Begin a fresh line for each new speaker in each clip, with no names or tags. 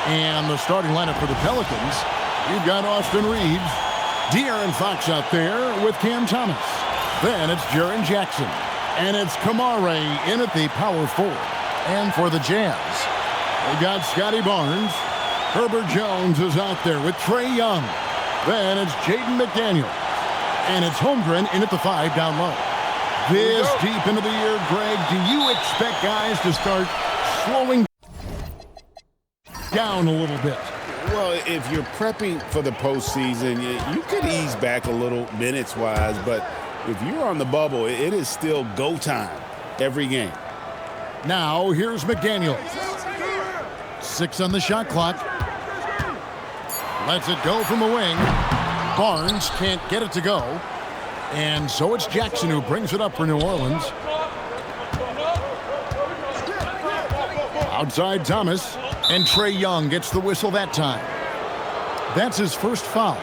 And the starting lineup for the Pelicans, you've got Austin Reeves, De'Aaron Fox out there with Cam Thomas. Then it's Jaren Jackson. And it's Kamare in at the power forward. And for the Jazz, we got Scotty Barnes. Herbert Jones is out there with Trae Young. Then it's Jaden McDaniels. And it's Holmgren in at the 5 down low. This deep into the year, Greg, do you expect guys to start slowing down a little bit?
Well, if you're prepping for the postseason, you could ease back a little minutes-wise, but if you're on the bubble, it is still go time every game.
Now, here's McDaniels. 6 on the shot clock. Lets it go from the wing. Barnes can't get it to go. And so it's Jackson who brings it up for New Orleans. Outside Thomas. And Trae Young gets the whistle that time. That's his first foul.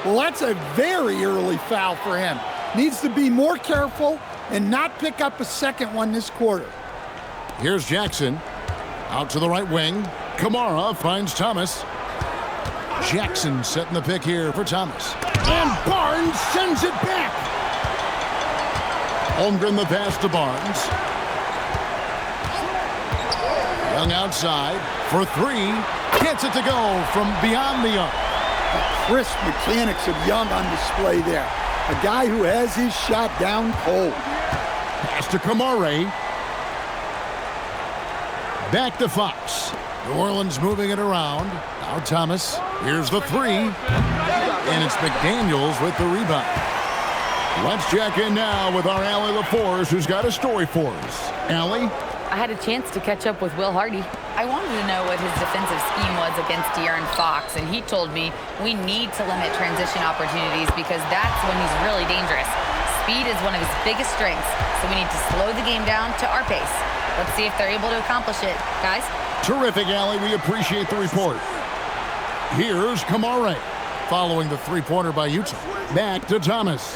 Well, that's a very early foul for him. Needs to be more careful and not pick up a second one this quarter.
Here's Jackson. Out to the right wing. Kamara finds Thomas. Jackson setting the pick here for Thomas. And Barnes sends it back. Holmgren the pass to Barnes. Young outside for 3. Gets it to go from beyond the arc.
The crisp mechanics of Young on display there. A guy who has his shot down cold.
Pass to Kamare. Back to Fox. New Orleans moving it around. Now Thomas. Here's the 3. And it's McDaniels with the rebound. Let's check in now with our Allie LaForce, who's got a story for us. Allie?
I had a chance to catch up with Will Hardy. I wanted to know what his defensive scheme was against De'Aaron Fox, and he told me we need to limit transition opportunities because that's when he's really dangerous. Speed is one of his biggest strengths, so we need to slow the game down to our pace. Let's see if they're able to accomplish it. Guys?
Terrific, Allie. We appreciate the report. Here's Kamare, following the three-pointer by Utah. Back to Thomas.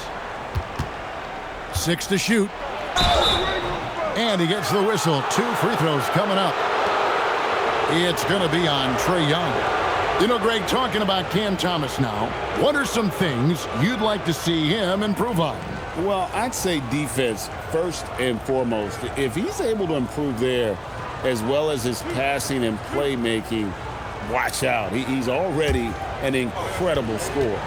6 to shoot. And he gets the whistle. 2 free throws coming up. It's going to be on Trae Young. You know, Greg, talking about Cam Thomas now, what are some things you'd like to see him improve on?
Well, I'd say defense first and foremost. If he's able to improve there, as well as his passing and playmaking, watch out. He's already an incredible scorer.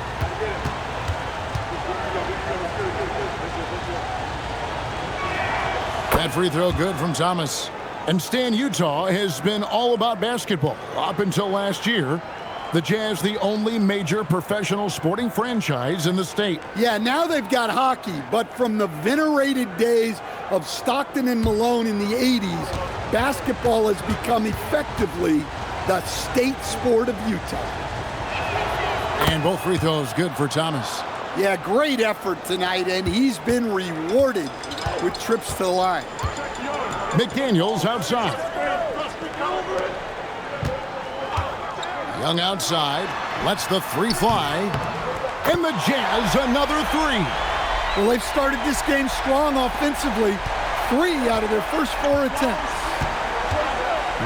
That free throw good from Thomas. And Stan, Utah has been all about basketball up until last year. The Jazz, the only major professional sporting franchise in the state.
Yeah, now they've got hockey, but from the venerated days of Stockton and Malone in the 80s, basketball has become effectively the state sport of Utah.
And both free throws good for Thomas.
Yeah, great effort tonight, and he's been rewarded with trips to the line.
McDaniels outside. Young outside, lets the three fly, and the Jazz another three.
Well, they've started this game strong offensively. 3 out of their first 4 attempts.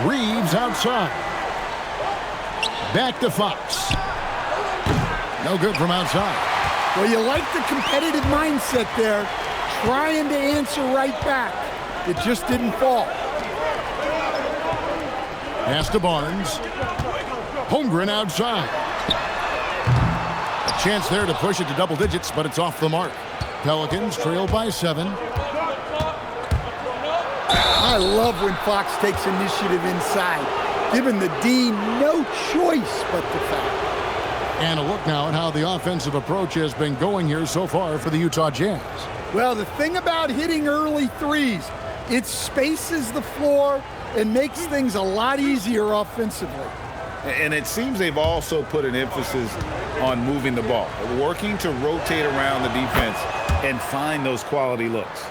Reeves outside. Back to Fox. No good from outside.
Well, you like the competitive mindset there, trying to answer right back. It just didn't fall.
Pass to Barnes. Holmgren outside. A chance there to push it to double digits, but it's off the mark. Pelicans trail by 7.
I love when Fox takes initiative inside, giving the D no choice but to foul.
And a look now at how the offensive approach has been going here so far for the Utah Jazz.
Well, the thing about hitting early threes, it spaces the floor and makes things a lot easier offensively.
And it seems they've also put an emphasis on moving the ball, working to rotate around the defense and find those quality looks.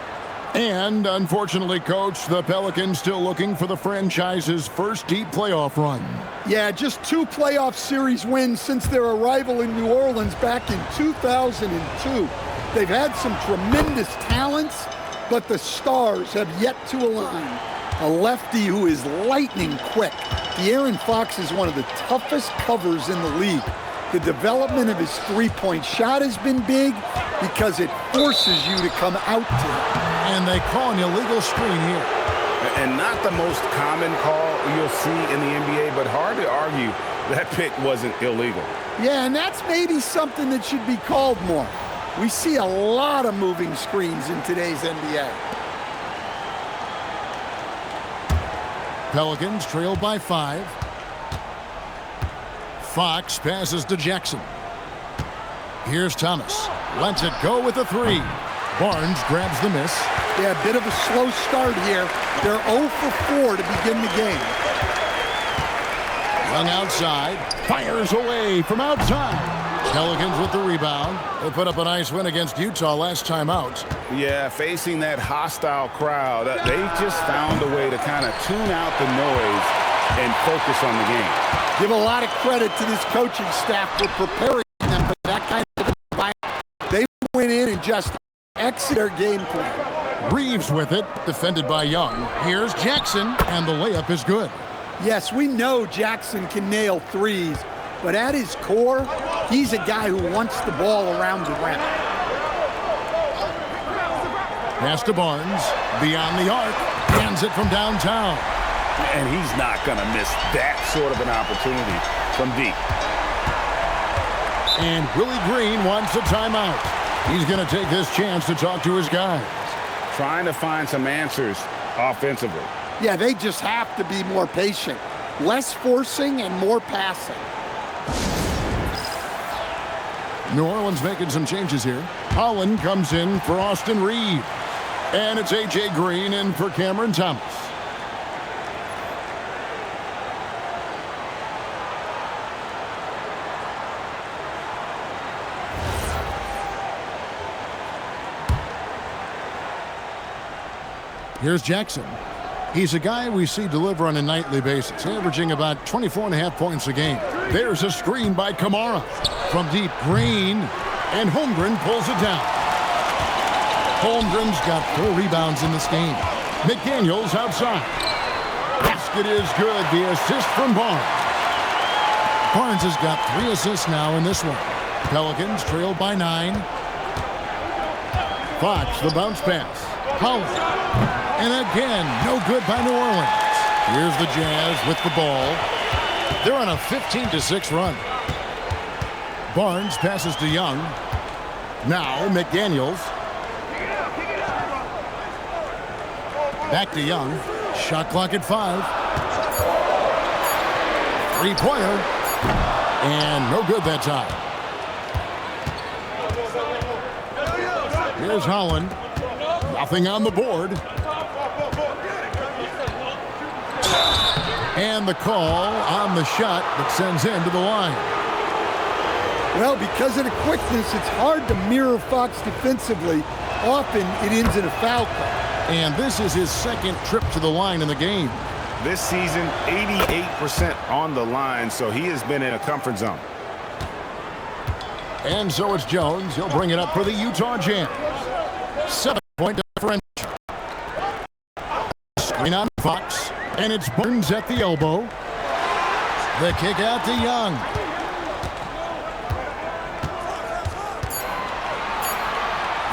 And unfortunately, Coach, the Pelicans still looking for the franchise's first deep playoff run.
Yeah, just 2 playoff series wins since their arrival in New Orleans back in 2002. They've had some tremendous talents, but the stars have yet to align. A lefty who is lightning quick. De'Aaron Fox is one of the toughest covers in the league. The development of his three-point shot has been big because it forces you to come out to it.
And they call an illegal screen here.
And not the most common call you'll see in the NBA, but hard to argue that pick wasn't illegal.
Yeah, and that's maybe something that should be called more. We see a lot of moving screens in today's NBA.
Pelicans trail by 5. Fox passes to Jackson. Here's Thomas. Lets it go with a 3. Barnes grabs the miss.
Yeah, a bit of a slow start here. They're 0 for 4 to begin the game.
Young outside. Fires away from outside. Pelicans with the rebound. They put up a nice win against Utah last time out.
Yeah, facing that hostile crowd, they just found a way to kind of tune out the noise and focus on the game.
Give a lot of credit to this coaching staff for preparing them for that kind of environment. They went in and just exit their game plan.
Reeves with it, defended by Young. Here's Jackson, and the layup is good.
Yes, we know Jackson can nail threes, but at his core, he's a guy who wants the ball around the rim.
Pass to Barnes, beyond the arc, hands it from downtown.
And he's not going to miss that sort of an opportunity from deep.
And Willie Green wants a timeout. He's going to take this chance to talk to his guys.
Trying to find some answers offensively.
Yeah, they just have to be more patient. Less forcing and more passing.
New Orleans making some changes here. Holland comes in for Austin Reed. And it's A.J. Green in for Cameron Thomas. Here's Jackson. He's a guy we see deliver on a nightly basis, averaging about 24.5 points a game. There's a screen by Kamara. From deep, Green, and Holmgren pulls it down. Holmgren's got 4 rebounds in this game. McDaniels outside. Basket is good. The assist from Barnes. Barnes has got 3 assists now in this one. Pelicans trail by 9. Fox, the bounce pass. Holland. And again, no good by New Orleans. Here's the Jazz with the ball. They're on a 15-6 run. Barnes passes to Young. Now McDaniels. Back to Young. Shot clock at 5. 3-pointer. And no good that time. Here's Holland. Nothing on the board. And the call on the shot that sends him to the line.
Well, because of the quickness, it's hard to mirror Fox defensively. Often it ends in a foul call.
And this is his second trip to the line in the game.
This season, 88% on the line, so he has been in a comfort zone.
And so it's Jones. He'll bring it up for the Utah Jazz. 7-point differential. Screen on Fox. And it's Burns at the elbow. The kick out to Young.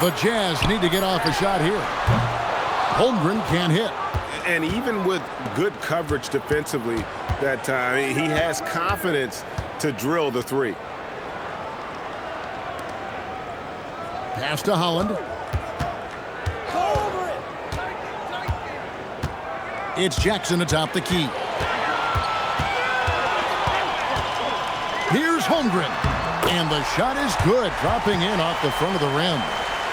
The Jazz need to get off a shot here. Holmgren can't hit.
And even with good coverage defensively that time, he has confidence to drill the three.
Pass to Holland. It's Jackson atop the key. Here's Holmgren. And the shot is good, dropping in off the front of the rim.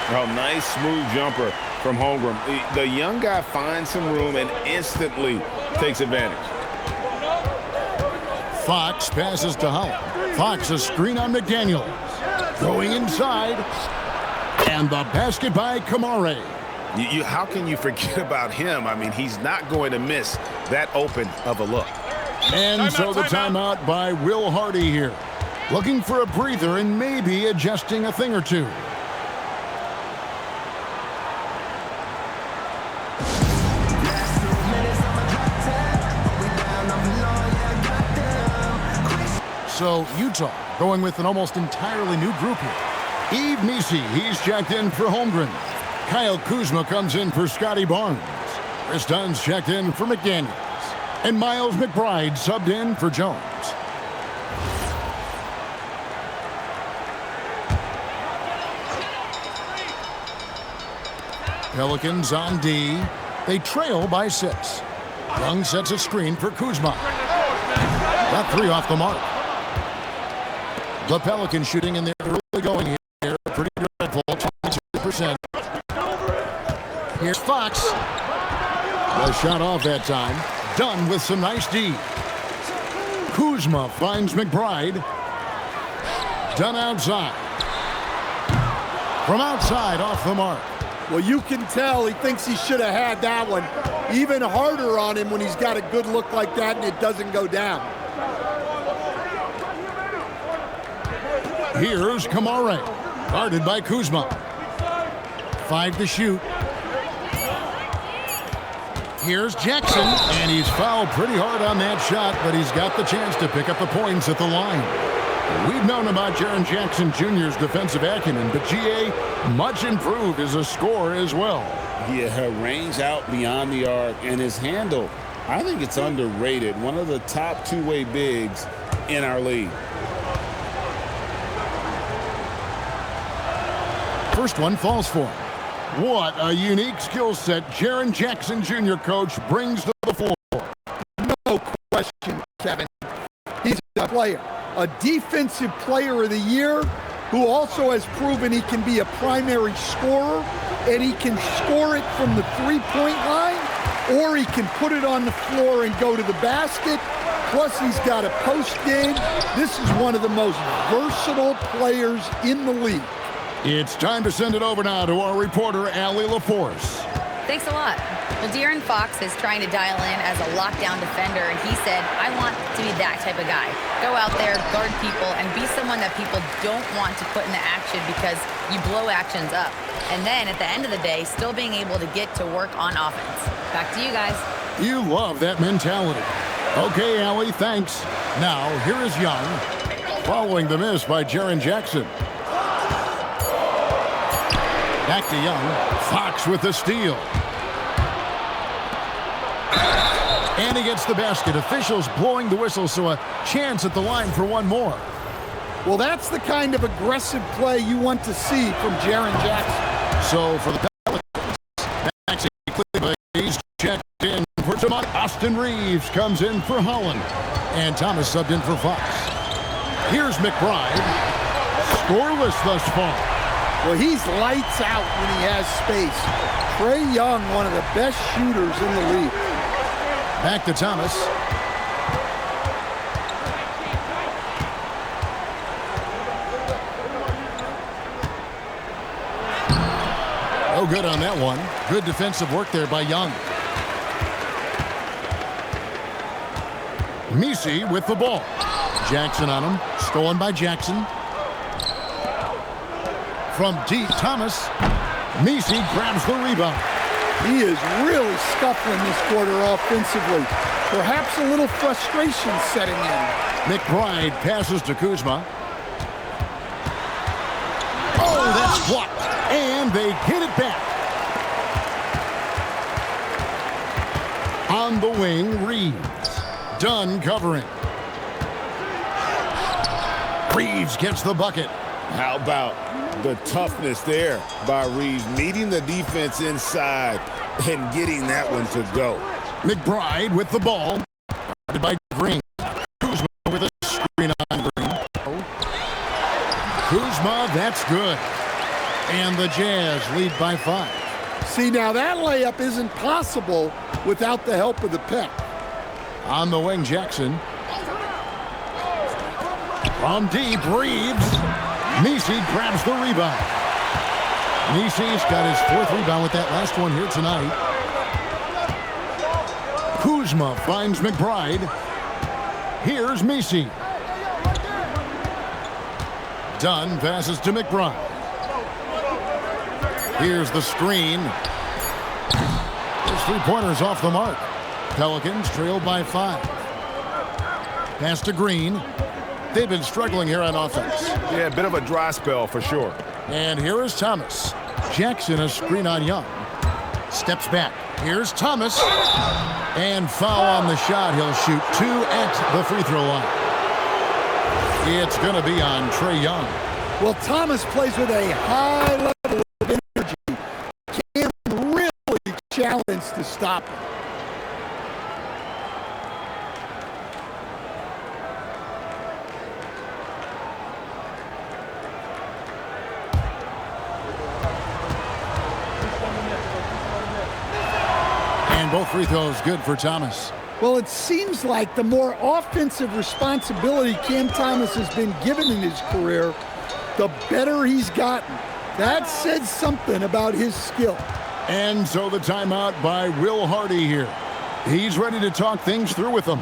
Oh, nice smooth jumper from Holmgren. The young guy finds some room and instantly takes advantage.
Fox passes to Holland. Fox a screen on McDaniels. Going inside. And the basket by Kamare.
How can you forget about him? I mean, he's not going to miss that open of a look.
And so the timeout by Will Hardy here. Looking for a breather and maybe adjusting a thing or two. So Utah going with an almost entirely new group here. Yves Missi, he's checked in for Holmgren. Kyle Kuzma comes in for Scotty Barnes. Chris Dunn's checked in for McDaniels. And Miles McBride subbed in for Jones. Pelicans on D. They trail by 6. Young sets a screen for Kuzma. That 3 off the mark. The Pelicans shooting in their early going here. Pretty dreadful, 22%. Here's Fox. The shot off that time. Dunn with some nice D. Kuzma finds McBride. Dunn outside. From outside, off the mark.
Well, you can tell he thinks he should have had that one. Even harder on him when he's got a good look like that and it doesn't go down.
Here's Kamare, guarded by Kuzma. 5 to shoot. Here's Jackson, and he's fouled pretty hard on that shot, but he's got the chance to pick up the points at the line. We've known about Jaren Jackson Jr.'s defensive acumen, but GA much improved as a scorer as well.
Yeah, range out beyond the arc, and his handle, I think it's underrated. One of the top two-way bigs in our league.
First one falls for him. What a unique skill set Jaren Jackson Jr. coach brings to the floor.
No question, Kevin. He's a player. A defensive player of the year who also has proven he can be a primary scorer, and he can score it from the three-point line, or he can put it on the floor and go to the basket. Plus, he's got a post game. This is one of the most versatile players in the league.
It's time to send it over now to our reporter, Allie LaForce.
Thanks a lot. Well, De'Aaron Fox is trying to dial in as a lockdown defender, and he said, I want to be that type of guy. Go out there, guard people, and be someone that people don't want to put into action because you blow actions up. And then at the end of the day, still being able to get to work on offense. Back to you guys.
You love that mentality. Okay, Allie, thanks. Now, here is Young, following the miss by Jaren Jackson. Back to Young. Fox with the steal. And he gets the basket. Officials blowing the whistle, so a chance at the line for one more.
Well, that's the kind of aggressive play you want to see from Jaren Jackson.
So for the Pelicans, Maxi Kleber, he's checked in for Austin Reeves comes in for Holland. And Thomas subbed in for Fox. Here's McBride. Scoreless thus far.
Well, he's lights out when he has space. Trae Young, one of the best shooters in the league.
Back to Thomas. No good on that one. Good defensive work there by Young. Messi with the ball. Jackson on him. Stolen by Jackson. From deep, Thomas. Messi grabs the rebound.
He is really scuffling this quarter offensively. Perhaps a little frustration setting in.
McBride passes to Kuzma. Oh, that's blocked. And they get it back. On the wing, Reeves. Dunn covering. Reeves gets the bucket.
How about the toughness there by Reeves, meeting the defense inside and getting that one to go.
McBride with the ball. By Green. Kuzma with a screen on Green. Kuzma, that's good. And the Jazz lead by 5.
See, now that layup isn't possible without the help of the pick.
On the wing, Jackson. From deep, Reeves. Messi grabs the rebound. Messi's got his 4th rebound with that last one here tonight. Kuzma finds McBride. Here's Messi. Dunn passes to McBride. Here's the screen. His 3-pointers off the mark. Pelicans trailed by 5. Pass to Green. They've been struggling here on offense.
Yeah, a bit of a dry spell for sure.
And here is Thomas. Jackson a screen on Young. Steps back. Here's Thomas. And foul on the shot. He'll shoot 2 at the free throw line. It's going to be on Trae Young.
Well, Thomas plays with a high level of energy. Cam really challenged to stop him.
And both free throws good for Thomas.
Well, it seems like the more offensive responsibility Cam Thomas has been given in his career, the better he's gotten. That says something about his skill.
And so the timeout by Will Hardy here. He's ready to talk things through with them.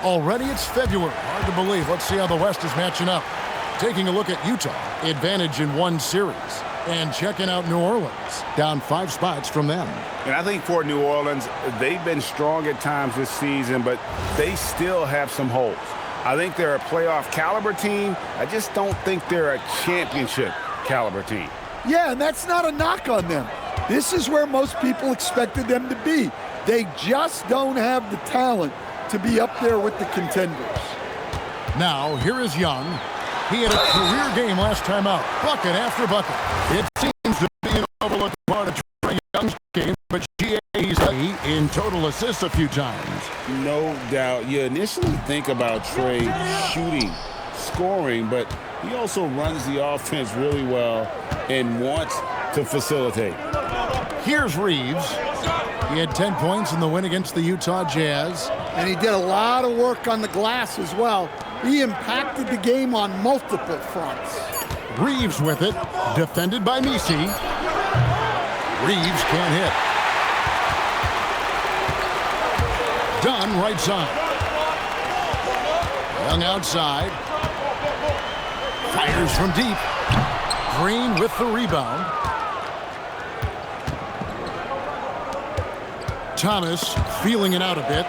Already it's February. Hard to believe. Let's see how the West is matching up. Taking a look at Utah. Advantage in 1 series. And checking out New Orleans. Down 5 spots from them.
And I think for New Orleans, they've been strong at times this season, but they still have some holes. I think they're a playoff caliber team. I just don't think they're a championship caliber team.
Yeah, and that's not a knock on them. This is where most people expected them to be. They just don't have the talent to be up there with the contenders.
Now, here is Young. He had a career game last time out. Bucket after bucket. It seems to be an overlooked part of Trae Young's game, but he's in total assists a few times.
No doubt. You initially think about Trae shooting, scoring, but he also runs the offense really well and wants to facilitate.
Here's Reeves. He had 10 points in the win against the Utah Jazz.
And he did a lot of work on the glass as well. He impacted the game on multiple fronts.
Reeves with it. Defended by Messi. Reeves can't hit. Dunn right side. Young outside. Fires from deep. Green with the rebound. Thomas feeling it out a bit.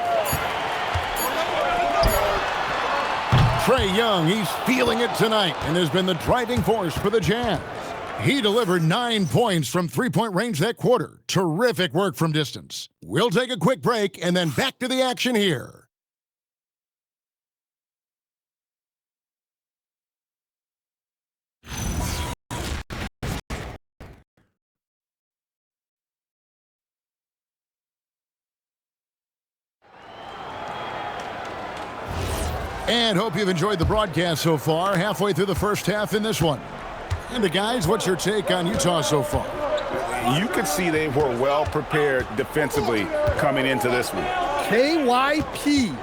Trae Young, he's feeling it tonight and has been the driving force for the Jazz. He delivered 9 points from three-point range that quarter. Terrific work from distance. We'll take a quick break and then back to the action here. And hope you've enjoyed the broadcast so far. Halfway through the first half in this one. And the guys, what's your take on Utah so far?
You could see they were well prepared defensively coming into this one.
KYP,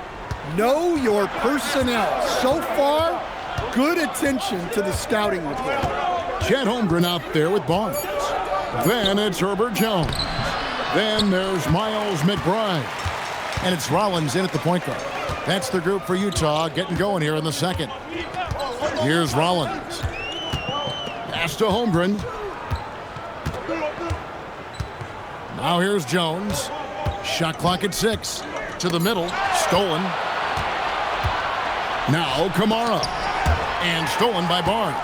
know your personnel. So far, good attention to the scouting report.
Chet Holmgren out there with Barnes. Then it's Herbert Jones. Then there's Miles McBride. And it's Rollins in at the point guard. That's the group for Utah getting going here in the second. Here's Rollins. Pass to Holmgren. Now here's Jones. Shot clock at 6. To the middle. Stolen. Now Kamara. And stolen by Barnes.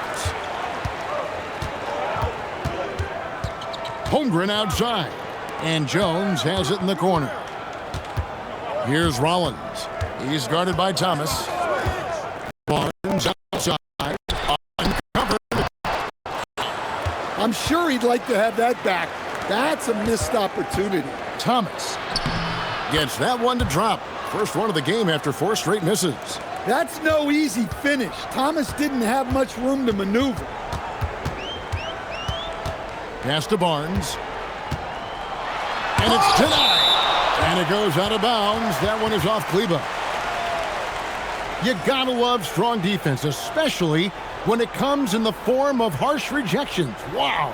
Holmgren outside. And Jones has it in the corner. Here's Rollins. He's guarded by Thomas. Barnes outside. Uncovered.
I'm sure he'd like to have that back. That's a missed opportunity.
Thomas gets that one to drop. First one of the game after 4 straight misses.
That's no easy finish. Thomas didn't have much room to maneuver.
Pass to Barnes. And it's denied. And it goes out of bounds. That one is off Kleba. You gotta love strong defense, especially when it comes in the form of harsh rejections. Wow.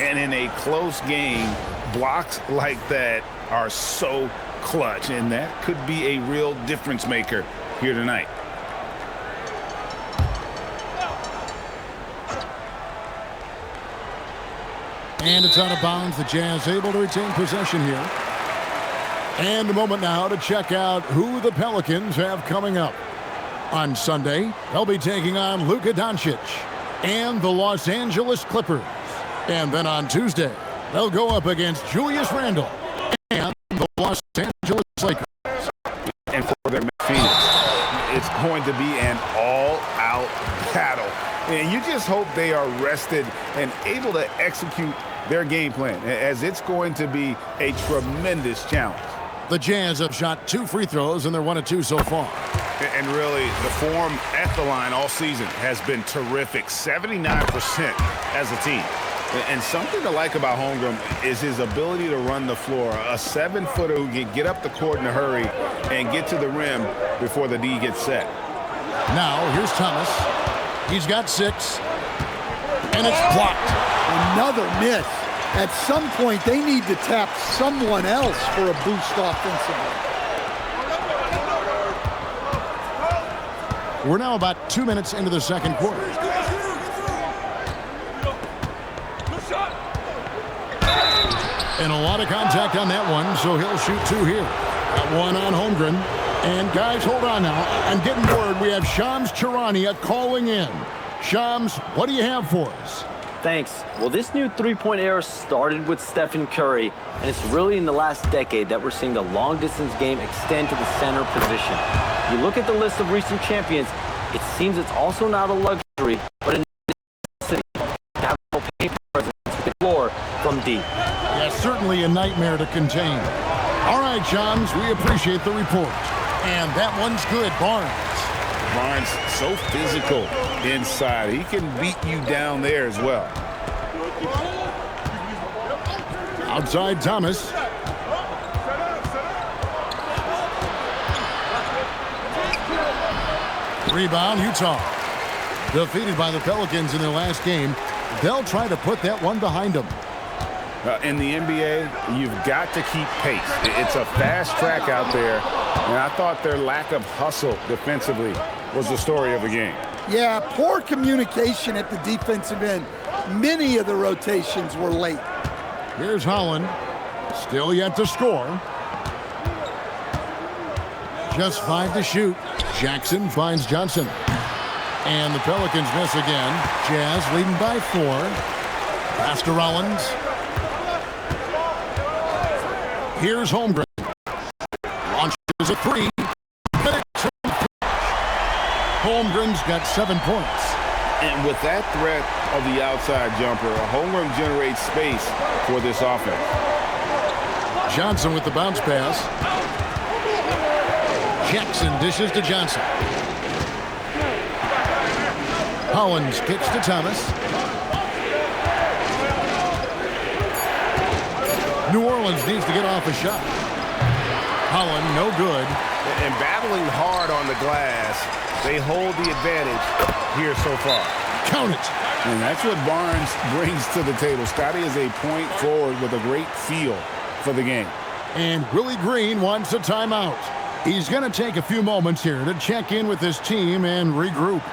And in a close game, blocks like that are so clutch, and that could be a real difference maker here tonight.
And it's out of bounds. The Jazz able to retain possession here. And a moment now to check out who the Pelicans have coming up. On Sunday, they'll be taking on Luka Doncic and the Los Angeles Clippers. And then on Tuesday, they'll go up against Julius Randle and the Los Angeles Lakers.
And for their Phoenix, it's going to be an all-out battle. And you just hope they are rested and able to execute their game plan, as it's going to be a tremendous challenge.
The Jazz have shot 2 free throws, and they're 1 of 2 so far.
And really, the form at the line all season has been terrific, 79% as a team. And something to like about Holmgren is his ability to run the floor. A 7-footer who can get up the court in a hurry and get to the rim before the D gets set.
Now, here's Thomas. He's got 6. And it's blocked.
Another miss. At some point, they need to tap someone else for a boost offensively.
We're now about 2 minutes into the second quarter. And a lot of contact on that one, so he'll shoot 2 here. That one on Holmgren. And guys, hold on now. I'm getting word we have Shams Charania calling in. Shams, what do you have for us?
Thanks. Well, this new three-point era started with Stephen Curry, and it's really in the last decade that we're seeing the long-distance game extend to the center position. You look at the list of recent champions, it seems it's also not a luxury, but a necessity to have a paint presence to the floor from deep.
Yeah, certainly a nightmare to contain. All right, Shams, we appreciate the report. And that one's good, Barnes.
Barnes, so physical inside. He can beat you down there as well.
Outside Thomas. Rebound, Utah. Defeated by the Pelicans in their last game. They'll try to put that one behind them.
In the NBA, you've got to keep pace. It's a fast track out there, and I thought their lack of hustle defensively was the story of the game.
Yeah, poor communication at the defensive end. Many of the rotations were late.
Here's Holland. Still yet to score. Just 5 to shoot. Jackson finds Johnson. And the Pelicans miss again. Jazz leading by 4. Pass to Rollins. Here's Holmgren. Launches a three. Holmgren's got 7 points.
And with that threat of the outside jumper, Holmgren generates space for this offense.
Johnson with the bounce pass. Jackson dishes to Johnson. Hollins kicks to Thomas. New Orleans needs to get off a shot. Holland, no good.
And battling hard on the glass, they hold the advantage here so far.
Count it.
And that's what Barnes brings to the table. Scotty is a point forward with a great feel for the game.
And Willie Green wants a timeout. He's going to take a few moments here to check in with his team and regroup.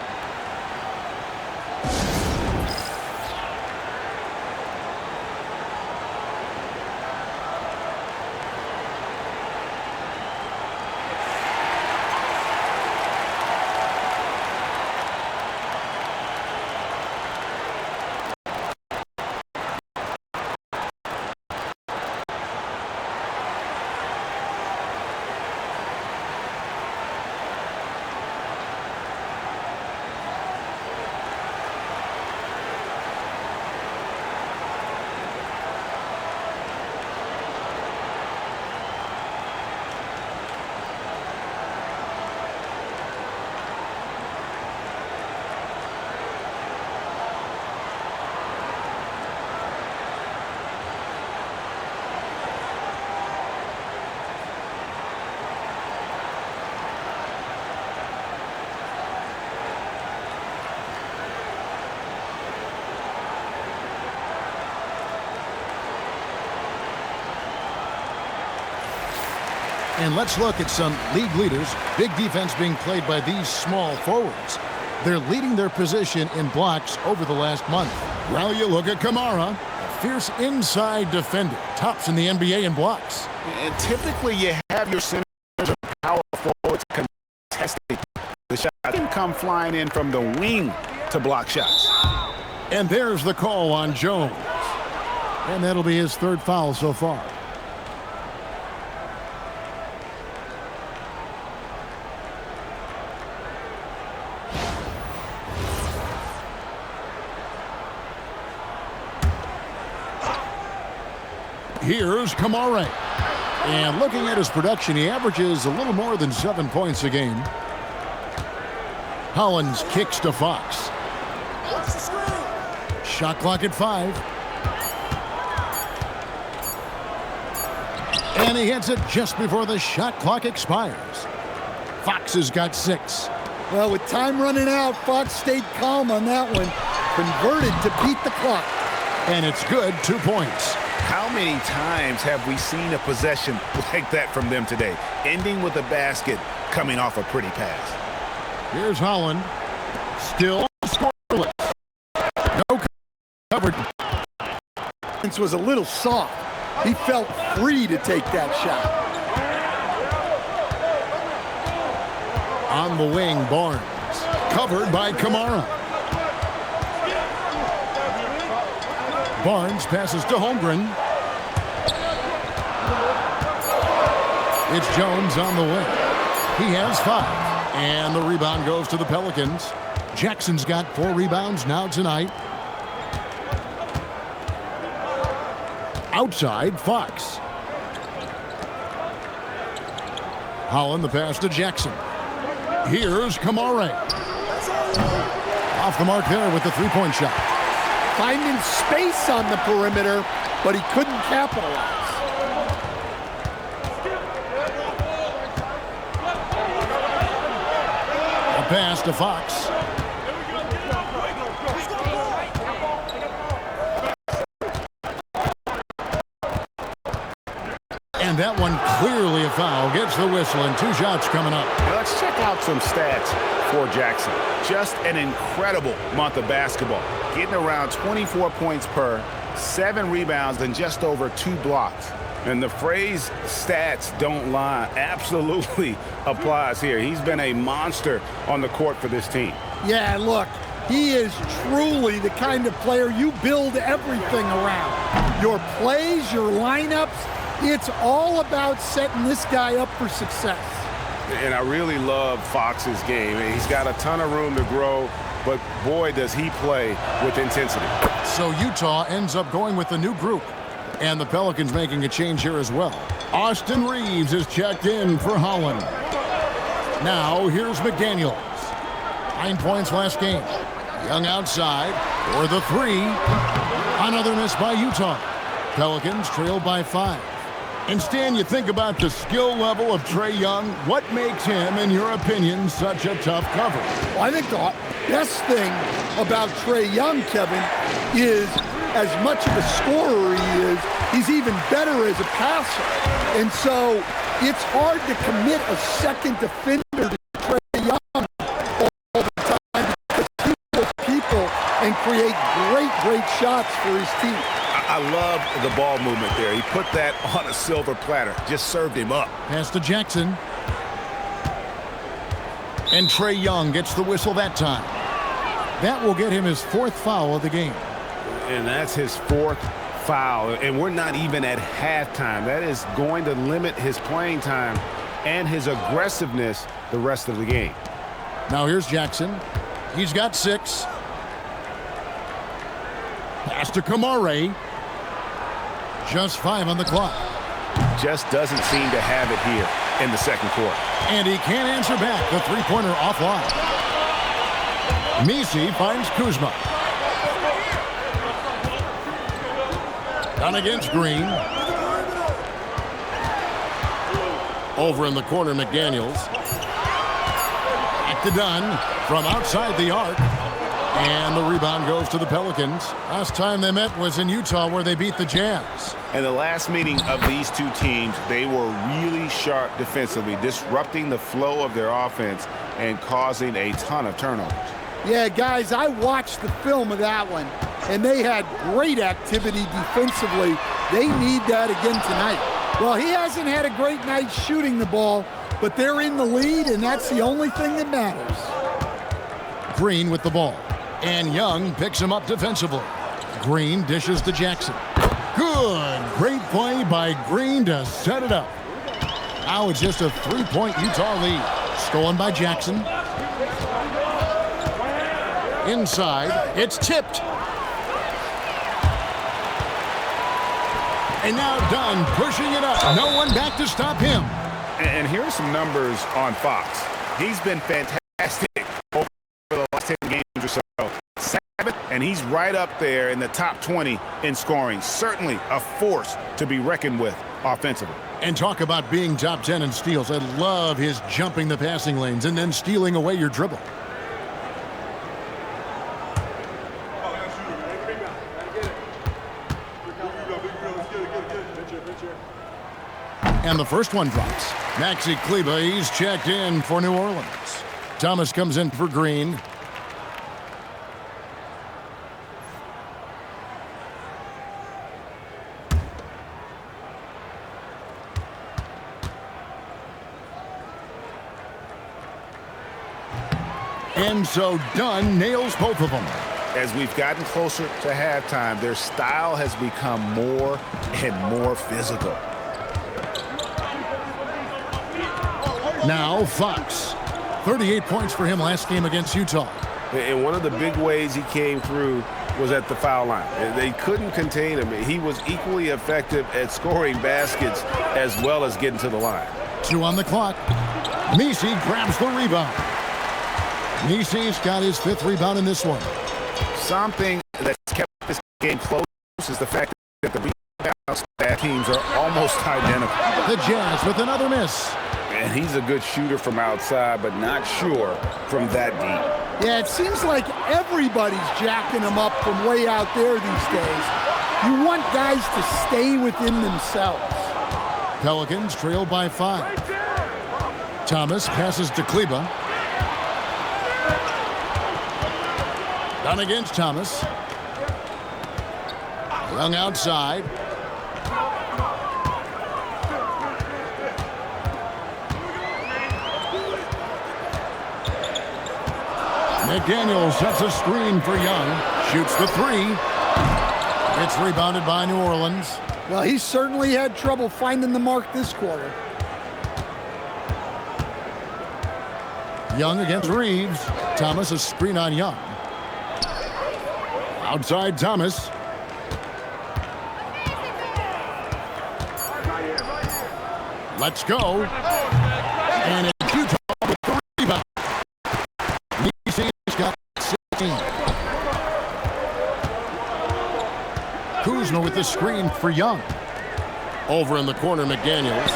And let's look at some league leaders. Big defense being played by these small forwards. They're leading their position in blocks over the last month. Well, you look at Kamara, a fierce inside defender, tops in the NBA in blocks.
And typically you have your centers or power forwards contesting the shot. They can come flying in from the wing to block shots.
And there's the call on Jones. And that'll be his 3rd foul so far. Here's Kamara. And looking at his production, he averages a little more than 7 points a game. Hollins kicks to Fox. Shot clock at 5. And he hits it just before the shot clock expires. Fox has got 6.
Well, with time running out, Fox stayed calm on that one. Converted to beat the clock.
And it's good, 2 points.
How many times have we seen a possession like that from them today, ending with a basket coming off a pretty pass?
Here's Holland. Still scoreless. No covered.
This was a little soft. He felt free to take that shot.
On the wing, Barnes. Covered by Kamara. Barnes passes to Holmgren. It's Jones on the wing. He has 5. And the rebound goes to the Pelicans. Jackson's got 4 rebounds now tonight. Outside, Fox. Holland the pass to Jackson. Here's Kamara. Off the mark there with the 3-point shot.
Finding space on the perimeter, but he couldn't capitalize.
A pass to Fox. And that one clearly a foul. Gets the whistle and 2 shots coming up.
Now let's check out some stats for Jackson. Just an incredible month of basketball. Getting around 24 points per, 7 rebounds, and just over 2 blocks. And the phrase stats don't lie absolutely applies here. He's been a monster on the court for this team.
Yeah, look, He is truly the kind of player you build everything around. Your plays, your lineups, it's all about setting this guy up for success.
And I really love Fox's game. He's got a ton of room to grow, but boy, does he play with intensity.
So Utah ends up going with the new group, and the Pelicans making a change here as well. Austin Reeves is checked in for Holland. Now here's McDaniels. 9 points last game. Young outside for the three. Another miss by Utah. Pelicans trail by 5. And Stan, you think about the skill level of Trae Young. What makes him, in your opinion, such a tough cover?
Well, I think the best thing about Trae Young, Kevin, is as much of a scorer he is, he's even better as a passer. And so it's hard to commit a second defender to Trae Young all the time because he will people and create great shots for his team.
I love the ball movement there. He put that on a silver platter. Just served him up.
Pass to Jackson. And Trae Young gets the whistle that time. That will get him his 4th foul of the game.
And that's his 4th foul. And we're not even at halftime. That is going to limit his playing time and his aggressiveness the rest of the game.
Now here's Jackson. He's got 6. Pass to Kamare. Just 5 on the clock.
Just doesn't seem to have it here in the second quarter.
And he can't answer back. The three-pointer offline. Misi finds Kuzma. Down against Green. Over in the corner, McDaniels. Back to Dunn from outside the arc. And the rebound goes to the Pelicans. Last time they met was in Utah where they beat the Jazz.
And the last meeting of these two teams, they were really sharp defensively, disrupting the flow of their offense and causing a ton of turnovers.
Yeah, guys, I watched the film of that one, and they had great activity defensively. They need that again tonight. Well, he hasn't had a great night shooting the ball, but they're in the lead, and that's the only thing that matters.
Green with the ball. And Young picks him up defensively. Green dishes to Jackson. Good. Great play by Green to set it up. Now it's just a 3-point Utah lead. Stolen by Jackson. Inside. It's tipped. And now Dunn pushing it up. No one back to stop him.
And here are some numbers on Fox. He's been fantastic over the last 10 games or so. 7th, and he's right up there in the top 20 in scoring. Certainly a force to be reckoned with offensively.
And talk about being top 10 in steals. I love his jumping the passing lanes and then stealing away your dribble. And the first one drops. Maxi Kleber, he's checked in for New Orleans. Thomas comes in for Green. And so Dunn nails both of them.
As we've gotten closer to halftime, their style has become more and more physical.
Now Fox. 38 points for him last game against Utah.
And one of the big ways he came through was at the foul line. They couldn't contain him. He was equally effective at scoring baskets as well as getting to the line.
2 on the clock. Misi grabs the rebound. Misi's got his 5th rebound in this one.
Something that's kept this game close is the fact that the rebound stat teams are almost identical.
The Jazz with another miss.
And he's a good shooter from outside, but not sure from that deep.
Yeah, it seems like everybody's jacking him up from way out there these days. You want guys to stay within themselves.
Pelicans trail by 5. Thomas passes to Kleber. Down against Thomas. Young outside. McDaniel sets a screen for Young. Shoots the three. It's rebounded by New Orleans.
Well, he certainly had trouble finding the mark this quarter.
Young against Reeves. Thomas a screen on Young. Outside Thomas. Let's go. And it's Utah with the rebound. He's got 16. Kuzma with the screen for Young. Over in the corner, McDaniels.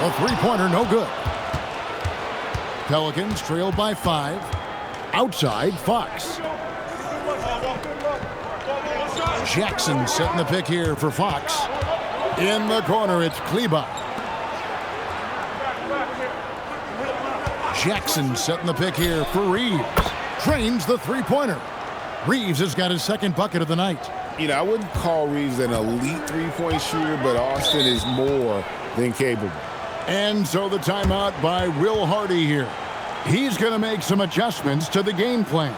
A three-pointer, no good. Pelicans trailed by 5. Outside, Fox. Jackson setting the pick here for Fox. In the corner, it's Kleba. Jackson setting the pick here for Reeves. Drains the three-pointer. Reeves has got his second bucket of the night.
You know, I wouldn't call Reeves an elite three-point shooter, but Austin is more than capable.
And so the timeout by Will Hardy here. He's going to make some adjustments to the game plan.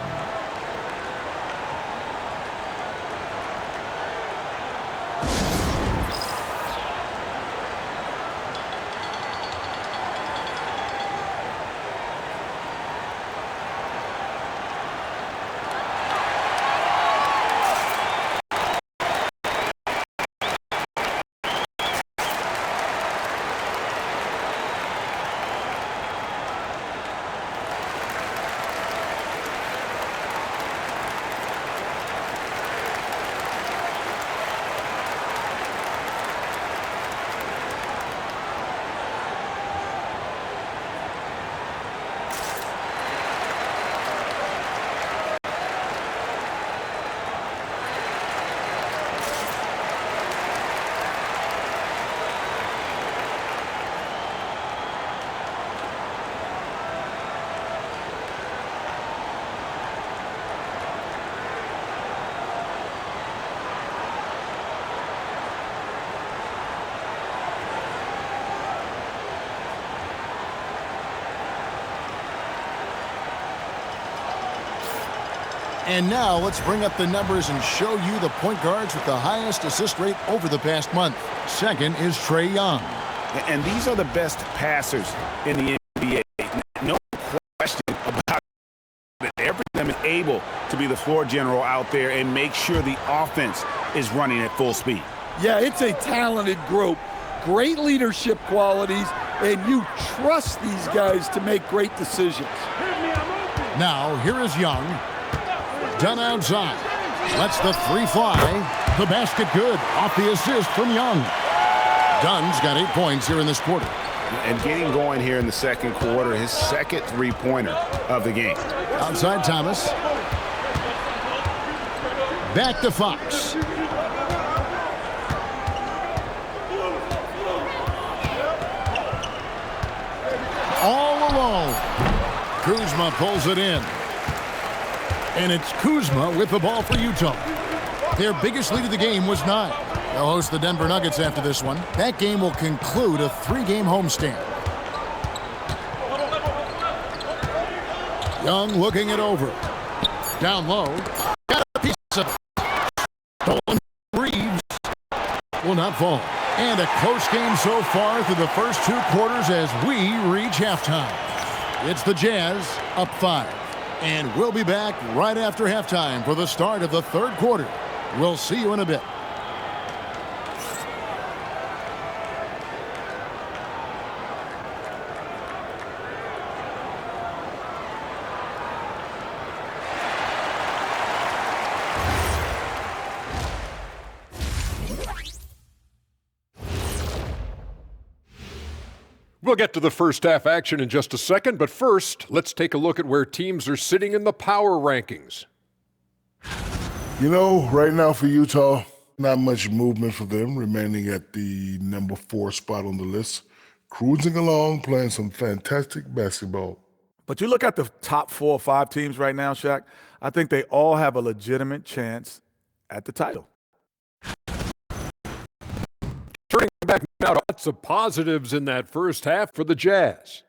And now let's bring up the numbers and show you the point guards with the highest assist rate over the past month. Second is Trae Young.
And these are the best passers in the NBA. No question about it. Every of them is able to be the floor general out there and make sure the offense is running at full speed.
Yeah, it's a talented group. Great leadership qualities, and you trust these guys to make great decisions.
Now, here is Young. Done outside. Lets the three fly. The basket good. Off the assist from Young. Dunn's got 8 points here in this quarter.
And getting going here in the second quarter, his second three-pointer of the game.
Outside Thomas. Back to Fox. All alone. Kuzma pulls it in. And it's Kuzma with the ball for Utah. Their biggest lead of the game was 9. They'll host the Denver Nuggets after this one. That game will conclude a 3-game homestand. Young looking it over. Down low. Got a piece of stolen. Reeves will not fall. And a close game so far through the first 2 quarters as we reach halftime. It's the Jazz up 5. And we'll be back right after halftime for the start of the third quarter. We'll see you in a bit.
We'll get to the first half action in just a second, but first, let's take a look at where teams are sitting in the power rankings.
You know, right now for Utah, not much movement for them, remaining at the number 4 spot on the list, cruising along, playing some fantastic basketball.
But you look at the top 4 or 5 teams right now, Shaq, I think they all have a legitimate chance at the title.
Turning back now, lots of positives in that first half for the Jazz.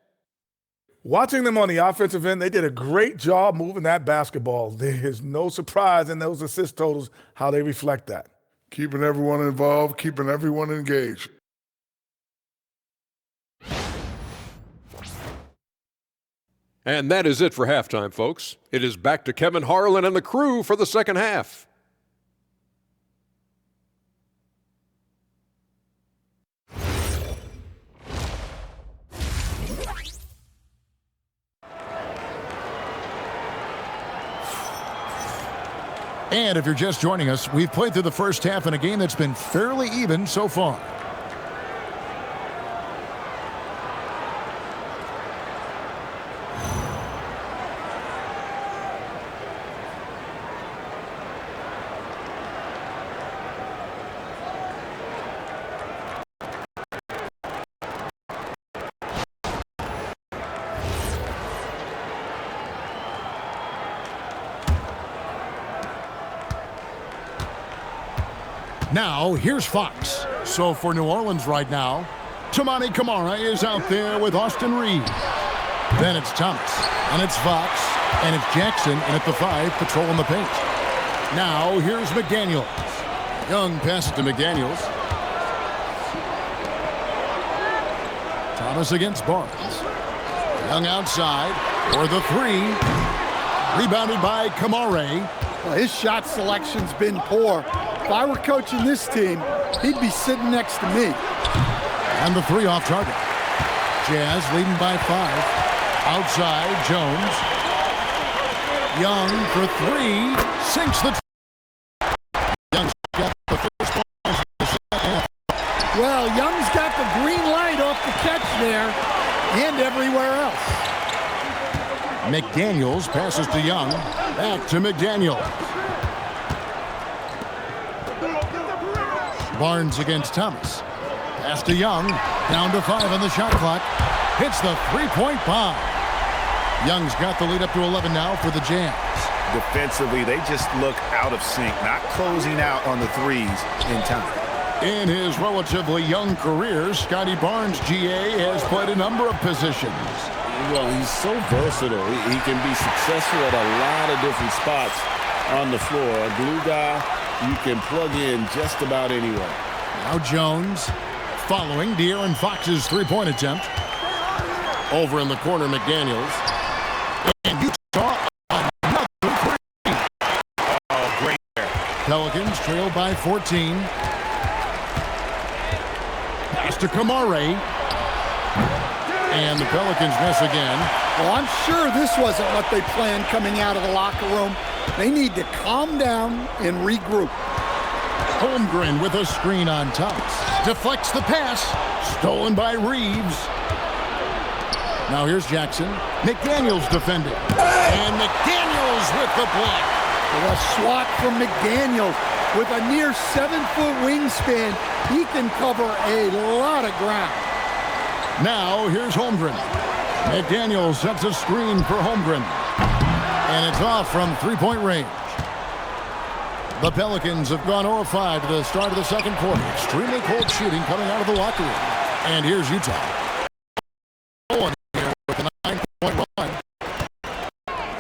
Watching them on the offensive end, they did a great job moving that basketball. There is no surprise in those assist totals how they reflect that.
Keeping everyone involved, keeping everyone engaged.
And that is it for halftime, folks. It is back to Kevin Harlan and the crew for the second half.
And if you're just joining us, we've played through the first half in a game that's been fairly even so far. Now, here's Fox. So for New Orleans right now, Toumani Camara is out there with Austin Reeves. Then it's Thomas, and it's Fox, and it's Jackson, and at the 5, patrolling the paint. Now, here's McDaniels. Young passes to McDaniels. Thomas against Barnes. Young outside for the 3. Rebounded by Camara.
Well, his shot selection's been poor. If I were coaching this team, he'd be sitting next to me.
And the 3 off target. Jazz leading by 5. Outside, Jones. Young for 3. Sinks the... Young's got the first ball in the second half.
Well, Young's got the green light off the catch there and everywhere else.
McDaniels passes to Young. Back to McDaniels. Barnes against Thomas. Pass to Young. Down to 5 on the shot clock. Hits the three-point bomb. Young's got the lead up to 11 now for the Jazz.
Defensively, they just look out of sync, not closing out on the threes in time.
In his relatively young career, Scotty Barnes, GA, has played a number of positions.
Well, he's so versatile. He can be successful at a lot of different spots on the floor. A glue guy you can plug in just about anywhere.
Now Jones following De'Aaron Fox's three-point attempt. Over in the corner, McDaniels. And Utah another 3.
Oh, great there.
Pelicans trail by 14. Pass to Camara. And the Pelicans miss again.
Well, I'm sure this wasn't what they planned coming out of the locker room. They need to calm down and regroup.
Holmgren with a screen on Thomas. Deflects the pass. Stolen by Reeves. Now here's Jackson. McDaniels defending. And McDaniels with the block.
A swat from McDaniels. With a near 7-foot wingspan, he can cover a lot of ground.
Now here's Holmgren. McDaniels sets a screen for Holmgren. And it's off from three-point range. The Pelicans have gone 0-5 to the start of the second quarter. Extremely cold shooting coming out of the locker room. And here's Utah. Owen here with a 9-point run.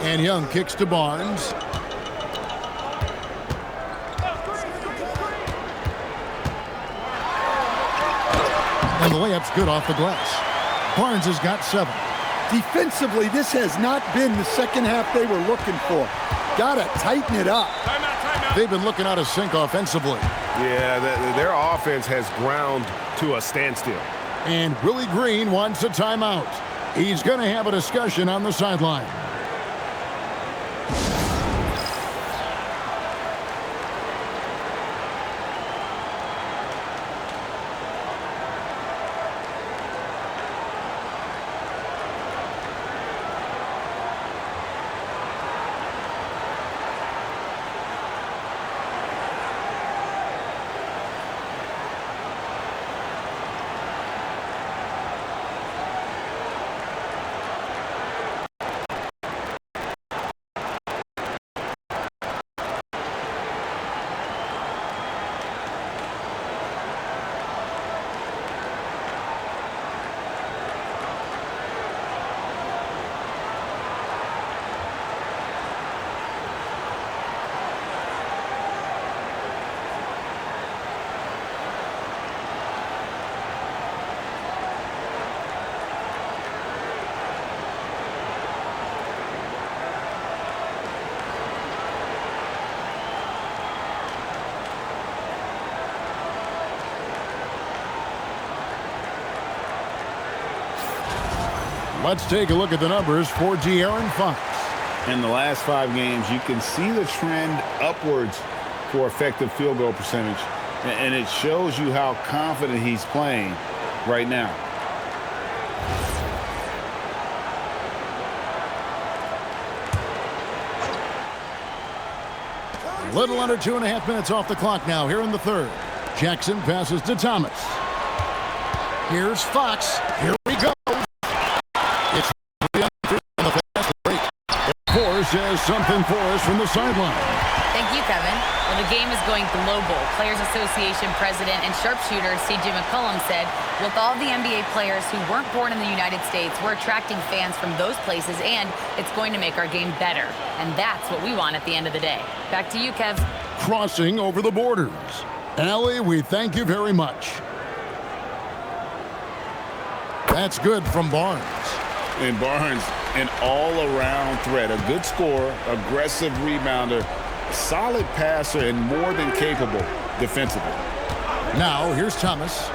And Young kicks to Barnes. And the layup's good off the glass. Barnes has got 7.
Defensively, this has not been the second half they were looking for. Gotta tighten it up.
They've been looking out of sync offensively.
Yeah, their offense has ground to a standstill.
And Willie Green wants a timeout. He's going to have a discussion on the sideline. Let's take a look at the numbers for De'Aaron Fox.
In the last 5 games, you can see the trend upwards for effective field goal percentage, and it shows you how confident he's playing right now.
A little under 2.5 minutes off the clock now here in the third. Jackson passes to Thomas. Here's Fox. Here we go. It's on the fast break. Force has something for us from the sideline.
Thank you, Kevin. Well, the game is going global. Players Association President and sharpshooter C.J. McCollum said, with all the NBA players who weren't born in the United States, we're attracting fans from those places, and it's going to make our game better. And that's what we want at the end of the day. Back to you, Kev.
Crossing over the borders. Allie, we thank you very much. That's good from Barnes.
And Barnes, an all-around threat. A good scorer, aggressive rebounder, solid passer, and more than capable defensively.
Now, here's Thomas.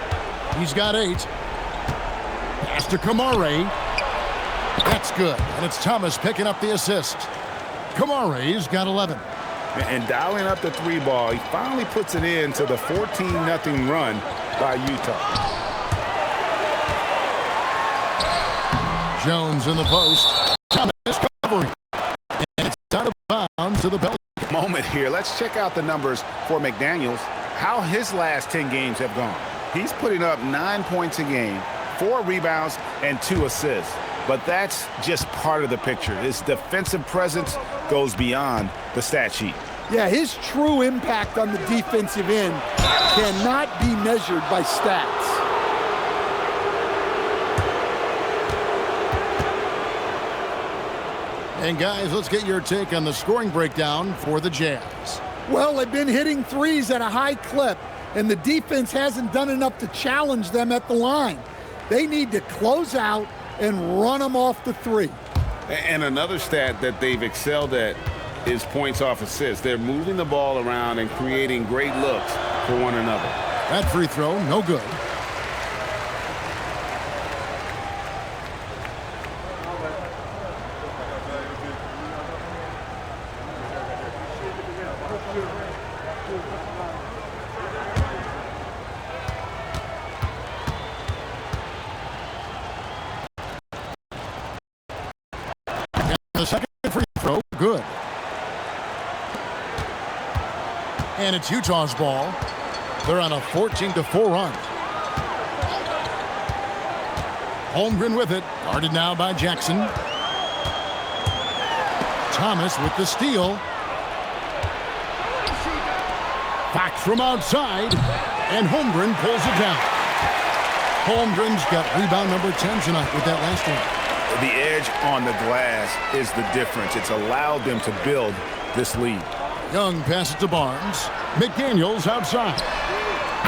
He's got 8. Pass to Kamare. That's good. And it's Thomas picking up the assist. Kamare's got 11.
And dialing up the 3 ball, he finally puts it in to the 14-0 run by Utah.
Jones in the post. Thomas covering. And it's out of bounds to the Pelicans.
Moment here. Let's check out the numbers for McDaniels, how his last 10 games have gone. He's putting up 9 points a game, 4 rebounds, and 2 assists. But that's just part of the picture. His defensive presence goes beyond the stat sheet.
Yeah, his true impact on the defensive end cannot be measured by stats.
And guys, let's get your take on the scoring breakdown for the Jazz.
Well, they've been hitting threes at a high clip, and the defense hasn't done enough to challenge them at the line. They need to close out and run them off the 3.
And another stat that they've excelled at is points off assists. They're moving the ball around and creating great looks for one another.
That free throw, no good. The second free throw, good. And it's Utah's ball. They're on a 14-4 run. Holmgren with it, guarded now by Jackson. Thomas with the steal. Fox from outside, and Holmgren pulls it down. Holmgren's got rebound number 10 tonight with that last one.
The edge on the glass is the difference. It's allowed them to build this lead.
Young passes to Barnes. McDaniels outside.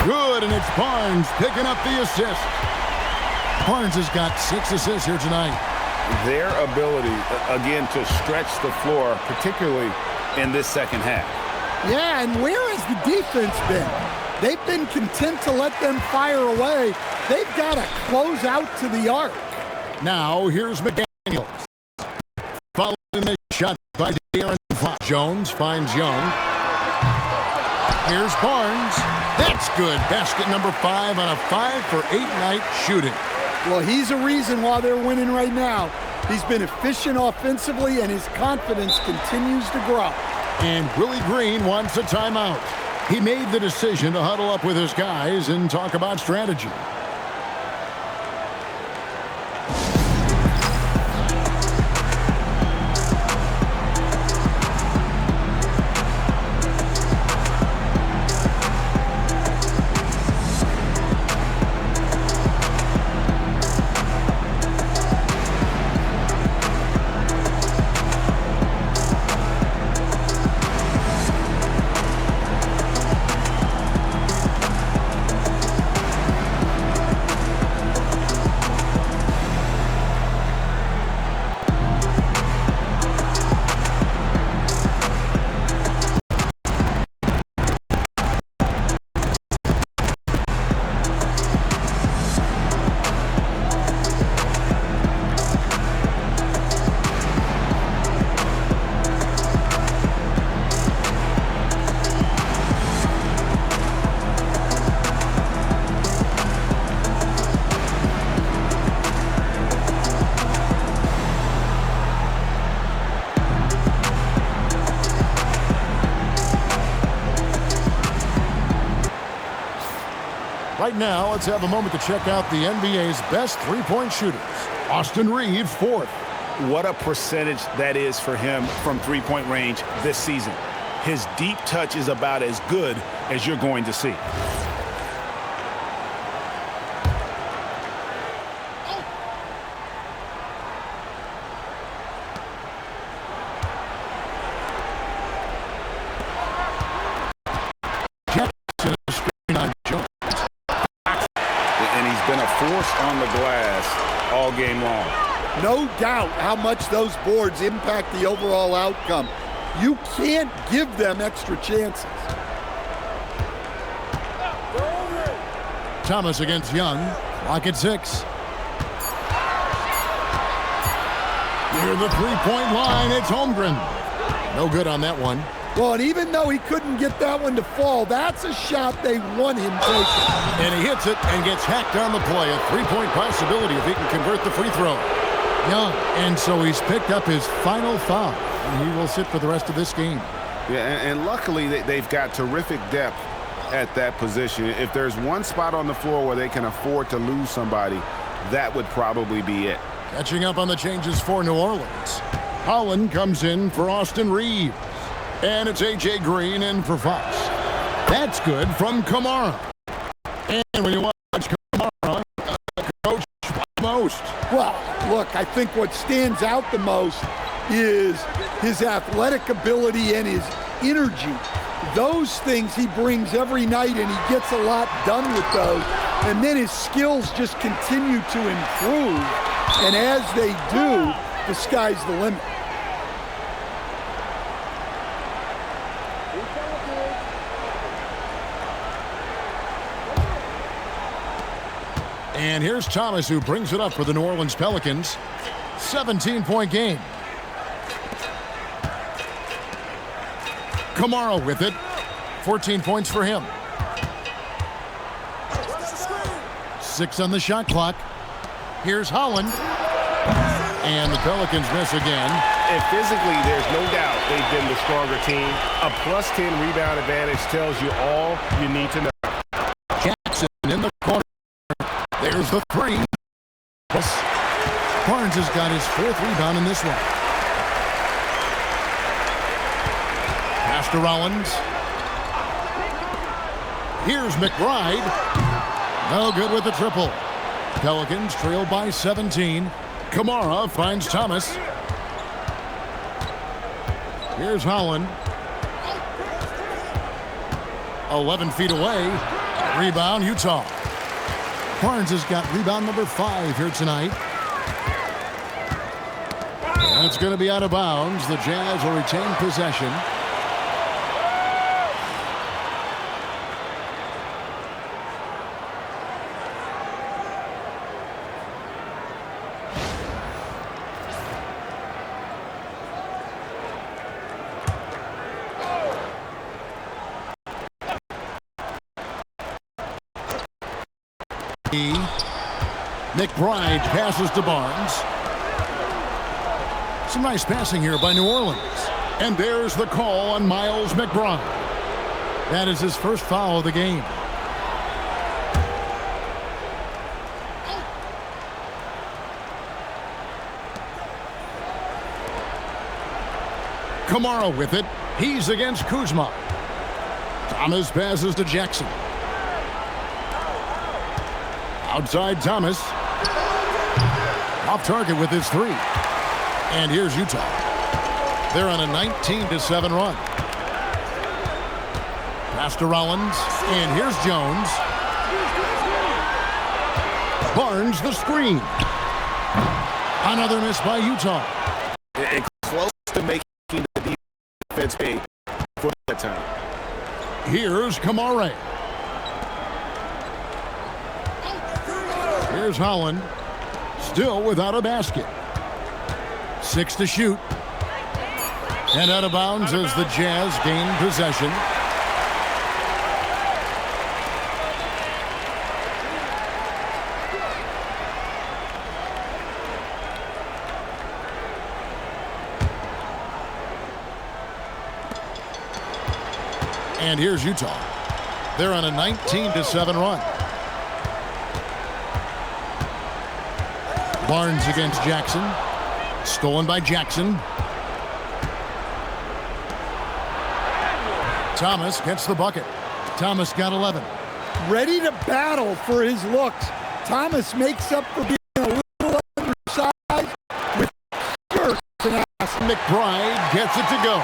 Good, and it's Barnes picking up the assist. Barnes has got 6 assists here tonight.
Their ability, again, to stretch the floor, particularly in this second half.
Yeah, and where has the defense been? They've been content to let them fire away. They've got to close out to the arc.
Now, here's McDaniels. Following the shot by De'Aaron Fox. Jones finds Young. Here's Barnes. That's good. Basket number 5 on a 5-for-8 night shooting.
Well, he's a reason why they're winning right now. He's been efficient offensively, and his confidence continues to grow.
And Willie Green wants a timeout. He made the decision to huddle up with his guys and talk about strategy. Right now, let's have a moment to check out the NBA's best three-point shooters. Austin Reeves, fourth.
What a percentage that is for him from three-point range this season. His deep touch is about as good as you're going to see. And he's been a force on the glass all game long.
No doubt how much those boards impact the overall outcome. You can't give them extra chances.
Thomas against Young. Clock at 6. Near the three-point line, it's Holmgren. No good on that one.
Well, and even though he couldn't get that one to fall, that's a shot they want him taking.
And he hits it and gets hacked on the play. A three-point possibility if he can convert the free throw. Young, and so he's picked up his final foul. And he will sit for the rest of this game.
Yeah, and luckily they've got terrific depth at that position. If there's one spot on the floor where they can afford to lose somebody, that would probably be it.
Catching up on the changes for New Orleans. Holland comes in for Austin Reeves. And it's A.J. Green in for Fox. That's good from Kamara. And when you watch Kamara, coach most.
Well, look, I think what stands out the most is his athletic ability and his energy. Those things he brings every night, and he gets a lot done with those. And then his skills just continue to improve. And as they do, the sky's the limit.
And here's Thomas, who brings it up for the New Orleans Pelicans. 17-point game. Kamara with it. 14 points for him. 6 on the shot clock. Here's Holland. And the Pelicans miss again.
And physically, there's no doubt they've been the stronger team. A plus 10 rebound advantage tells you all you need to know.
Jackson in the corner. There's the three. Barnes has got his 4th rebound in this one. Pass to Rollins. Here's McBride. No good with the triple. Pelicans trail by 17. Kamara finds Thomas. Here's Holland. 11 feet away. Rebound, Utah. Barnes has got rebound number 5 here tonight. And it's going to be out of bounds. The Jazz will retain possession. McBride passes to Barnes. Some nice passing here by New Orleans. And there's the call on Miles McBride. That is his first foul of the game. Kamara with it. He's against Kuzma. Thomas passes to Jackson. Outside Thomas. Off target with his 3. And here's Utah. They're on a 19-7 run. Pass to Rollins. And here's Jones. Barnes the screen. Another miss by Utah.
And close to making the defense pay for that time.
Here's Kamara. Here's Holland. Still without a basket. 6 to shoot. And out of bounds as the Jazz gain possession. And here's Utah. They're on a 19-7 run. Barnes against Jackson. Stolen by Jackson. Thomas gets the bucket. Thomas got 11.
Ready to battle for his looks. Thomas makes up for being a little undersized with pure tenacity.
McBride gets it to go.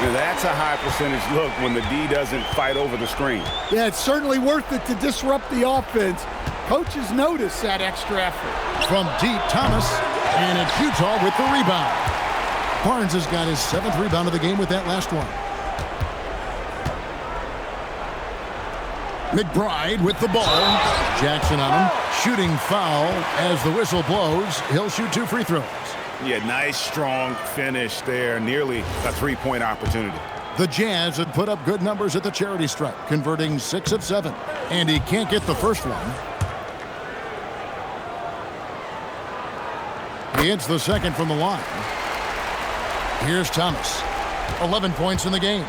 Now, that's a high percentage look when the D doesn't fight over the screen.
Yeah, it's certainly worth it to disrupt the offense. Coaches notice that extra effort.
From deep, Thomas, and it's Utah with the rebound. Barnes has got his 7th rebound of the game with that last one. McBride with the ball. Jackson on him. Shooting foul as the whistle blows. He'll shoot 2 free throws.
Yeah, nice, strong finish there. Nearly a three-point opportunity.
The Jazz had put up good numbers at the charity stripe, converting 6 of 7. And he can't get the first one. He hits the second from the line. Here's Thomas. 11 points in the game.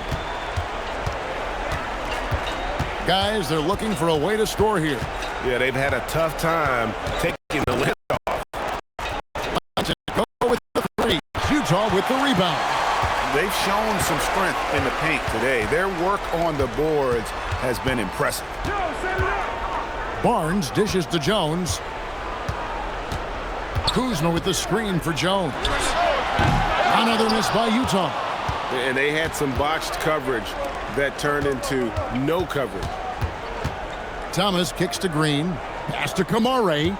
Guys, they're looking for a way to score here.
Yeah, they've had a tough time taking the lid off.
Go with the 3. Utah with the rebound.
They've shown some strength in the paint today. Their work on the boards has been impressive.
Barnes dishes to Jones. Kuzma with the screen for Jones. Another miss by Utah.
And they had some botched coverage that turned into no coverage.
Thomas kicks to Green. Pass to Kamare.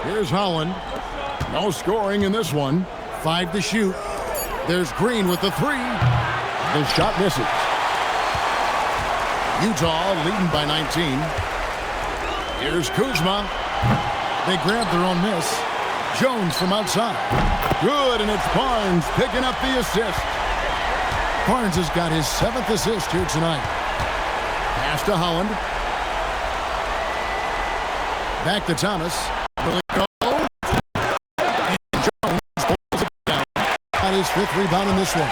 Here's Holland. No scoring in this one. 5 to shoot. There's Green with the 3. The shot misses. Utah leading by 19. Here's Kuzma. They grab their own miss. Jones from outside. Good, and it's Barnes picking up the assist. Barnes has got his 7th assist here tonight. Pass to Holland. Back to Thomas. And Jones pulls it down. Got his 5th rebound in this one.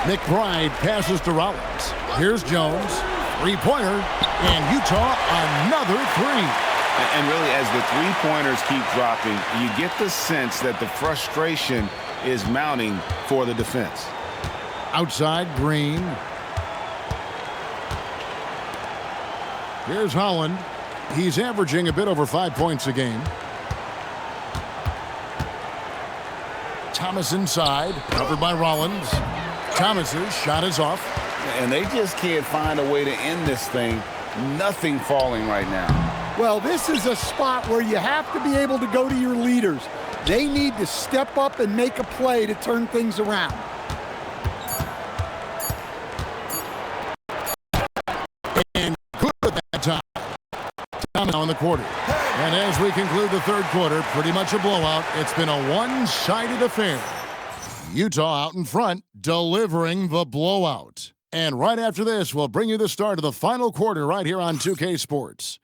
McBride passes to Rollins. Here's Jones. 3-pointer. And Utah another 3.
And really, as the three-pointers keep dropping, you get the sense that the frustration is mounting for the defense.
Outside, Green. Here's Holland. He's averaging a bit over 5 points a game. Thomas inside, covered by Rollins. Thomas's shot is off.
And they just can't find a way to end this thing. Nothing falling right now.
Well, this is a spot where you have to be able to go to your leaders. They need to step up and make a play to turn things around.
And good at that time. Thomas now in the quarter. And as we conclude the 3rd quarter, pretty much a blowout. It's been a one-sided affair. Utah out in front, delivering the blowout. And right after this, we'll bring you the start of the final quarter right here on 2K Sports.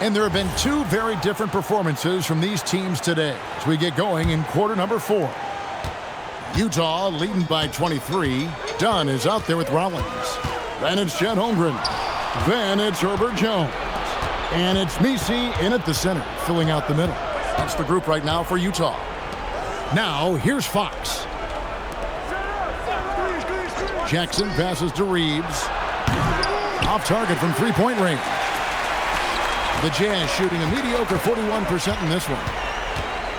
And there have been 2 very different performances from these teams today as we get going in quarter number 4. Utah leading by 23. Dunn is out there with Rollins. Then it's Chet Holmgren. Then it's Herbert Jones. And it's Messi in at the center, filling out the middle. That's the group right now for Utah. Now, here's Fox. Jackson passes to Reeves. Off target from 3-point range. The Jazz shooting a mediocre 41% in this one.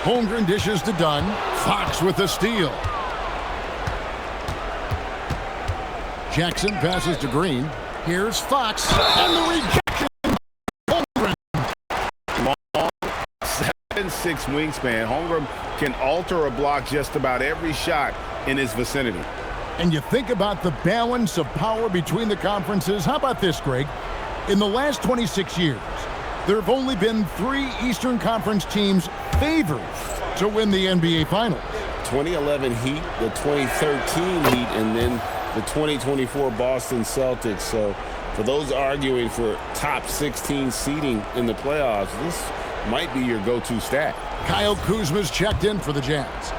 Holmgren dishes to Dunn. Fox with the steal. Jackson passes to Green. Here's Fox, and the rejection. Holmgren.
Long 7'6" wingspan. Holmgren can alter a block just about every shot in his vicinity.
And you think about the balance of power between the conferences. How about this, Greg? In the last 26 years, there have only been 3 Eastern Conference teams favored to win the NBA Finals.
2011 Heat, the 2013 Heat, and then the 2024 Boston Celtics. So for those arguing for top 16 seeding in the playoffs, this might be your go-to stat.
Kyle Kuzma's checked in for the Jazz.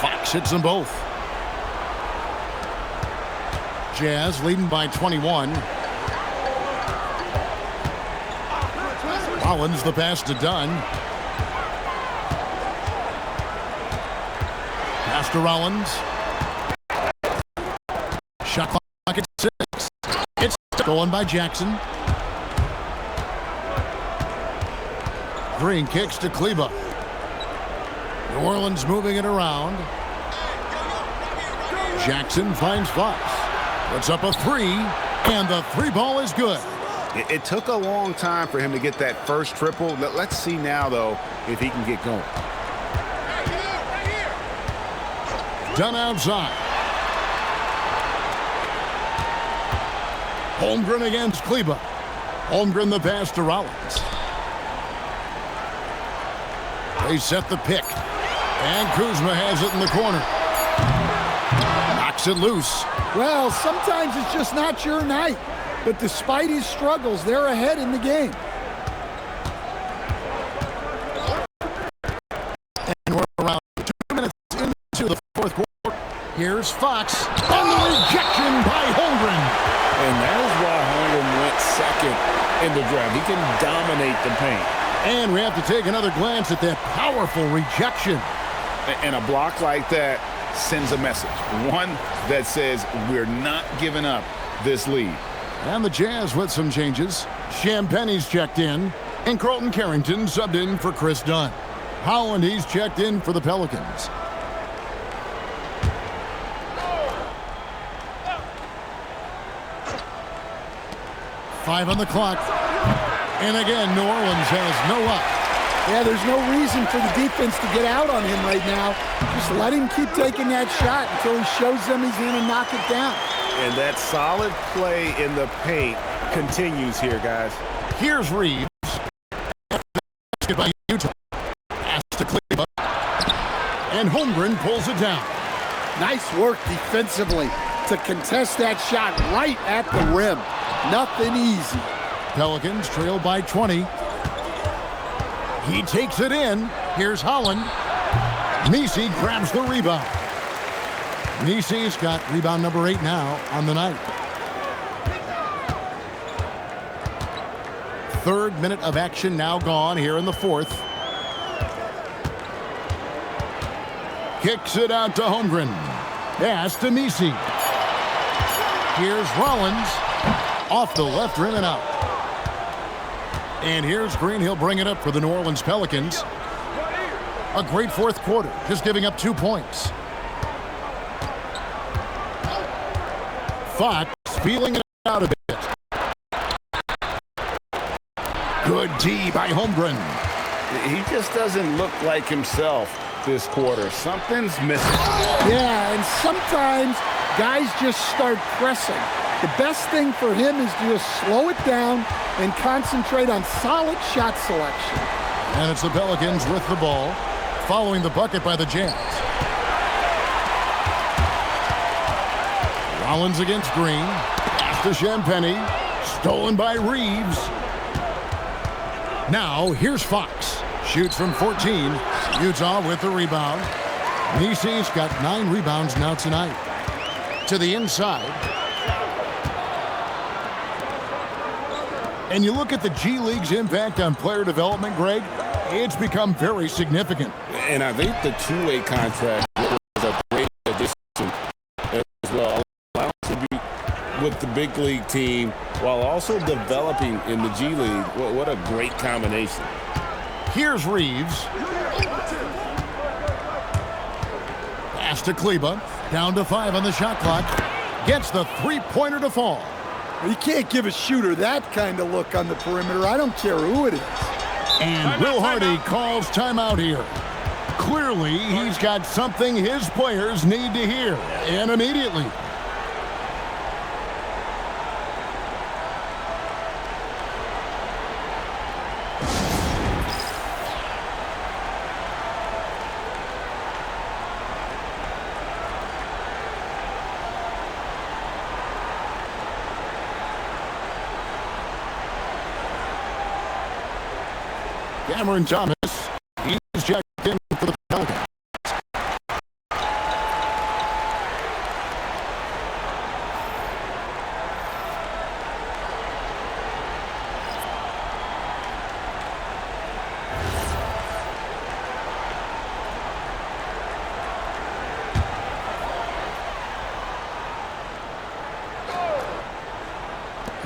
Fox hits them both. Jazz leading by 21. Rollins the pass to Dunn. Pass to Rollins. Shot clock at 6. It's stolen by Jackson. Green kicks to Kleba. New Orleans moving it around. Jackson finds Fox. Puts up a 3, and the 3 ball is good.
It took a long time for him to get that first triple. Let's see now, though, if he can get going.
Done outside. Holmgren against Kleba. Holmgren the pass to Rollins. They set the pick. And Kuzma has it in the corner. Knocks it loose.
Well, sometimes it's just not your night. But despite his struggles, they're ahead in the game.
And we're around 2 minutes into the fourth quarter. Here's Fox. And the rejection by Holmgren.
And that is why Holmgren went second in the draft. He can dominate the paint.
And we have to take another glance at that powerful rejection.
And a block like that sends a message. One that says we're not giving up this lead.
And the Jazz with some changes. Champagne's checked in, and Carlton Carrington subbed in for Chris Dunn. Holland, he's checked in for the Pelicans. Five on the clock. And again, New Orleans has no luck.
Yeah, there's no reason for the defense to get out on him right now. Just let him keep taking that shot until he shows them he's going to knock it down.
And that solid play in the paint continues here, guys.
Here's Reeves. Basket by Utah. Pass to Kleba. And Holmgren pulls it down.
Nice work defensively to contest that shot right at the rim. Nothing easy.
Pelicans trail by 20. He takes it in. Here's Holland. Nisi grabs the rebound. Nisi's got rebound number 8 now on the night. 3rd minute of action now gone here in the 4th. Kicks it out to Holmgren. Pass to Nisi. Here's Rollins. Off the left rim and out. And here's Green. He'll bring it up for the New Orleans Pelicans. A great 4th quarter, just giving up 2 points. Fox feeling it out a bit. Good D by Holmgren.
He just doesn't look like himself this quarter. Something's missing.
Yeah, and sometimes guys just start pressing. The best thing for him is to just slow it down and concentrate on solid shot selection.
And it's the Pelicans with the ball, following the bucket by the Jazz. Rollins against Green. Pass to Champagnie. Stolen by Reeves. Now, here's Fox. Shoots from 14. Utah with the rebound. Nisi's got 9 rebounds now tonight. To the inside. And you look at the G League's impact on player development, Greg, it's become very significant.
And I think the two-way contract was a great addition as well. Allows to be with the big league team while also developing in the G League. What a great combination.
Here's Reeves. Pass to Kleba. Down to 5 on the shot clock. Gets the three-pointer to fall.
You can't give a shooter that kind of look on the perimeter. I don't care who it is.
And Will Hardy calls timeout here. Clearly, he's got something his players need to hear, and immediately. Cameron Thomas, he's checked in for the Pelicans.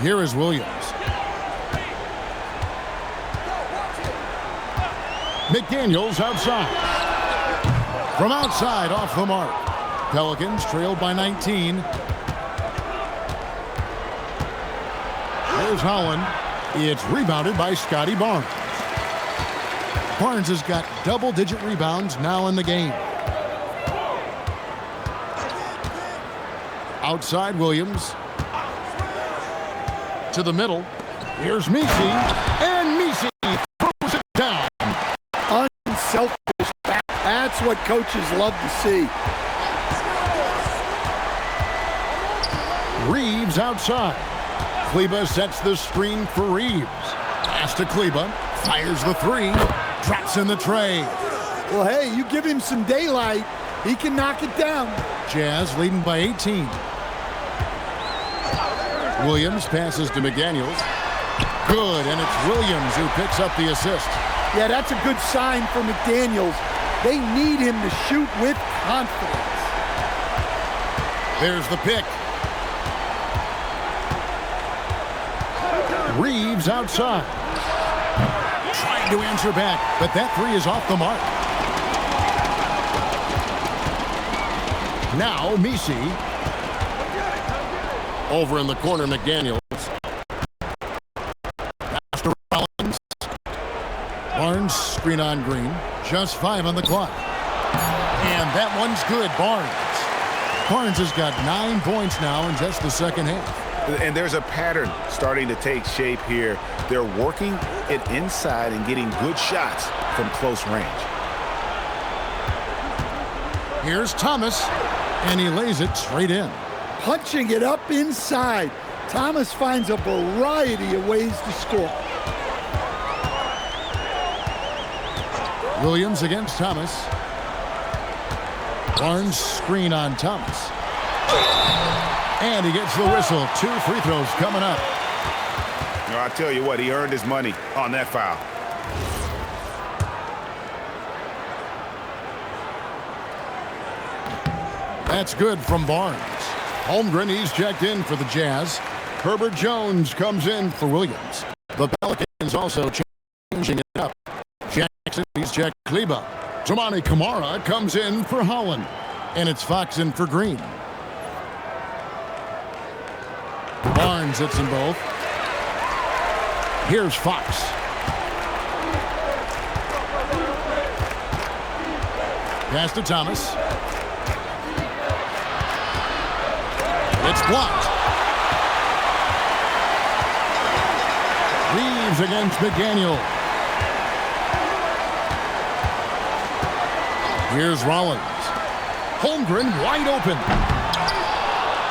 Here is Williams. McDaniels outside. From outside, off the mark. Pelicans trailed by 19. Here's Holland. It's rebounded by Scotty Barnes. Barnes has got double-digit rebounds now in the game. Outside, Williams. To the middle. Here's Misi. And Misi throws it down.
Unselfish back. That's what coaches love to see.
Reeves outside. Kleba sets the screen for Reeves. Pass to Kleba. Fires the three. Drops in the tray.
Well, hey, you give him some daylight, he can knock it down.
Jazz leading by 18. Williams passes to McDaniels. Good, and it's Williams who picks up the assist.
Yeah, that's a good sign for McDaniels. They need him to shoot with confidence.
There's the pick. Reeves outside. Trying to answer back, but that three is off the mark. Now Misi. Over in the corner, McDaniels. After Rollins. Barnes, screen on Green. Just 5 on the clock. And that one's good, Barnes. Barnes has got 9 points now in just the second half.
And there's a pattern starting to take shape here. They're working it inside and getting good shots from close range.
Here's Thomas, and he lays it straight in.
Punching it up inside. Thomas finds a variety of ways to score.
Williams against Thomas. Barnes screen on Thomas. And he gets the whistle. 2 free throws coming up.
No, I tell you what, he earned his money on that foul.
That's good from Barnes. Holmgren, he's checked in for the Jazz. Herbert Jones comes in for Williams. The Pelicans also changing it up. Jackson, he's checked Kleba. Toumani Camara comes in for Holland. And it's Fox in for Green. Barnes hits them both. Here's Fox. Pass to Thomas. It's blocked. Reeves against McDaniel. Here's Rollins. Holmgren wide open.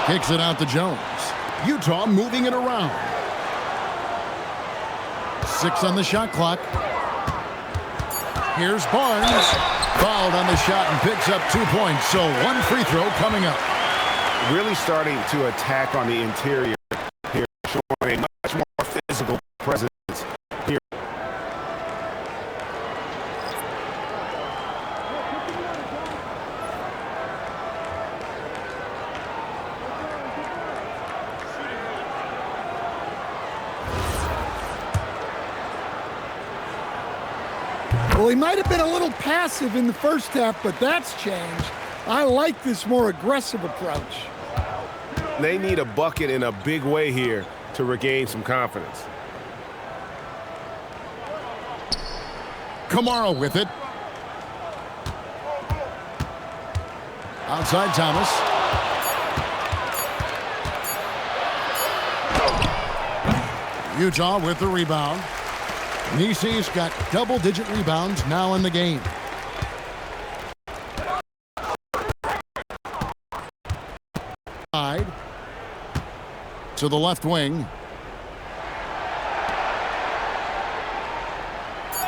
Kicks it out to Jones. Utah moving it around. 6 on the shot clock. Here's Barnes. Fouled on the shot and picks up 2 points. So 1 free throw coming up.
Really starting to attack on the interior here, showing a much more physical presence here.
Well, he might have been a little passive in the first half, but that's changed. I like this more aggressive approach.
They need a bucket in a big way here to regain some confidence.
Kamara with it. Outside Thomas. Utah with the rebound. Nisi's got double-digit rebounds now in the game. To the left wing.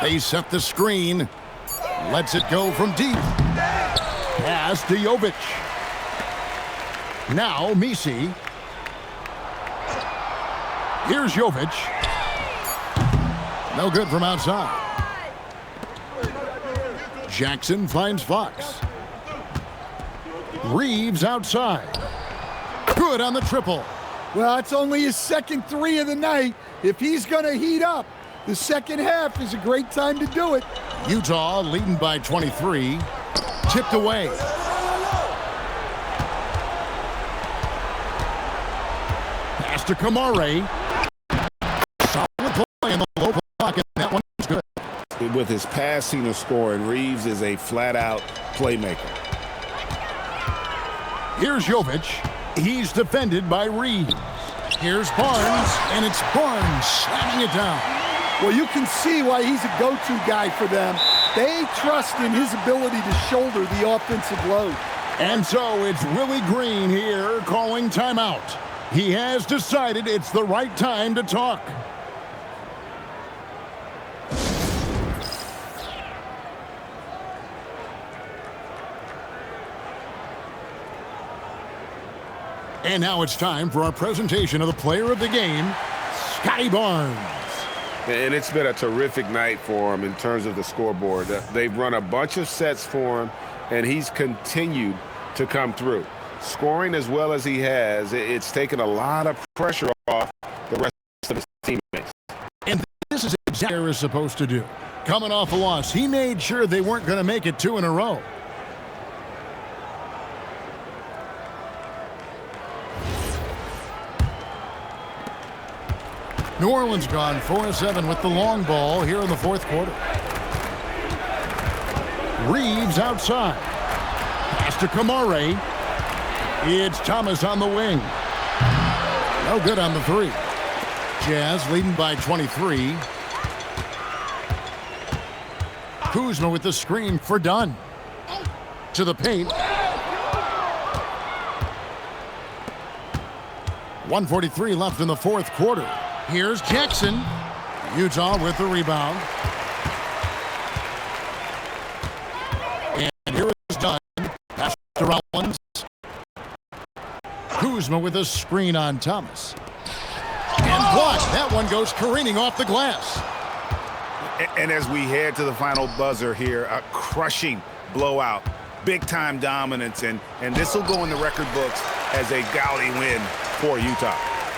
They set the screen. Lets it go from deep. Pass to Jovic. Now Misi. Here's Jovic. No good from outside. Jackson finds Fox. Reeves outside. Good on the triple.
Well, it's only his second three of the night. If he's going to heat up, the second half is a great time to do it.
Utah leading by 23. Tipped away. Pass to Kamara. Solid play in the low pocket. That one was good.
With his passing and scoring, Reeves is a flat-out playmaker.
Here's Jovic. He's defended by Reeves. Here's Barnes, and it's Barnes slamming it down.
Well, you can see why he's a go-to guy for them. They trust in his ability to shoulder the offensive load.
And so it's Willie Green here calling timeout. He has decided it's the right time to talk. And now it's time for our presentation of the player of the game, Scotty Barnes.
And it's been a terrific night for him in terms of the scoreboard. They've run a bunch of sets for him, and he's continued to come through. Scoring as well as he has, it's taken a lot of pressure off the rest of his teammates.
And this is exactly what he was supposed to do. Coming off a loss, he made sure they weren't going to make it two in a row. New Orleans gone 4-7 with the long ball here in the fourth quarter. Reeves outside. Pass to Kamara. It's Thomas on the wing. No good on the three. Jazz leading by 23. Kuzma with the screen for Dunn. To the paint. 1:43 left in the fourth quarter. Here's Jackson. Utah with the rebound. And here is Dunn. Pass to Rollins. Kuzma with a screen on Thomas. And blocked. That one goes careening off the glass.
And as we head to the final buzzer here, a crushing blowout, big-time dominance, and this will go in the record books as a gaudy win for Utah.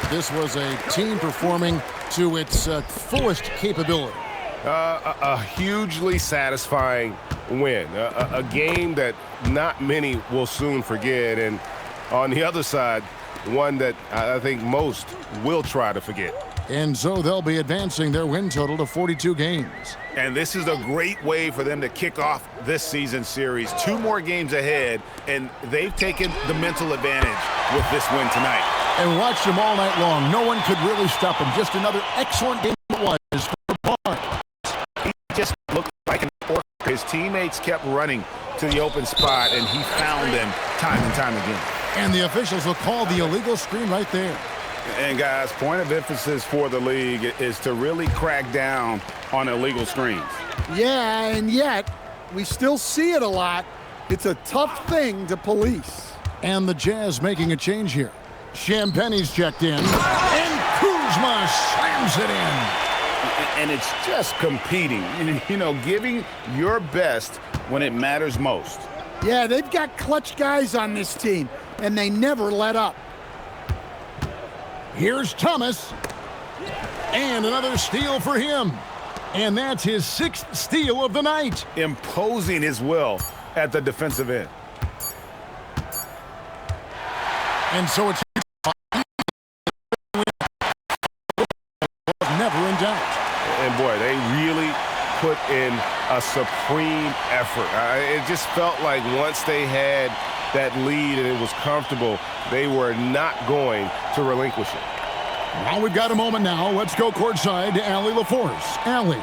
This was a team performing to its fullest capability.
A hugely satisfying win, a game that not many will soon forget, and on the other side, one that I think most will try to forget.
And so they'll be advancing their win total to 42 games.
And this is a great way for them to kick off this season series. 2 more games ahead, and they've taken the mental advantage with this win tonight.
And watched them all night long. No one could really stop them. Just another excellent game it was for Barnes.
He just looked like an orc. His teammates kept running to the open spot, and he found them time and time again.
And the officials will call the illegal screen right there.
And guys, point of emphasis for the league is to really crack down on illegal screens.
Yeah, and yet we still see it a lot. It's a tough thing to police.
And the Jazz making a change here. Champagne's checked in, and Kuzma slams it in.
And it's just competing, you know, giving your best when it matters most.
Yeah, they've got clutch guys on this team, and they never let up.
Here's Thomas, and another steal for him. And that's his 6th steal of the night.
Imposing his will at the defensive end.
And so it's never in doubt.
And boy, they really put in a supreme effort. It just felt like once they had that lead and it was comfortable, they were not going to relinquish it.
Well, we've got a moment now. Let's go courtside to Allie LaForce. Allie.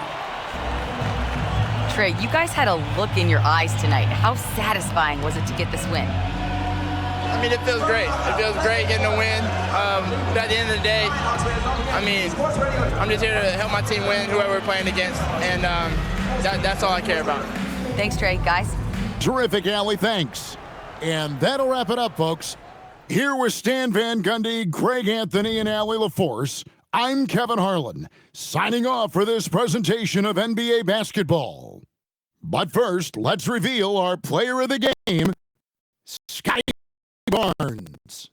Trey, you guys had a look in your eyes tonight. How satisfying was it to get this win?
I mean, it feels great. It feels great getting a win. But at the end of the day, I mean, I'm just here to help my team win, whoever we're playing against, and that's all I care about.
Thanks, Trey. Guys?
Terrific, Allie. Thanks. And that'll wrap it up, folks. Here with Stan Van Gundy, Greg Anthony, and Allie LaForce, I'm Kevin Harlan, signing off for this presentation of NBA basketball. But first, let's reveal our player of the game, Scotty Barnes.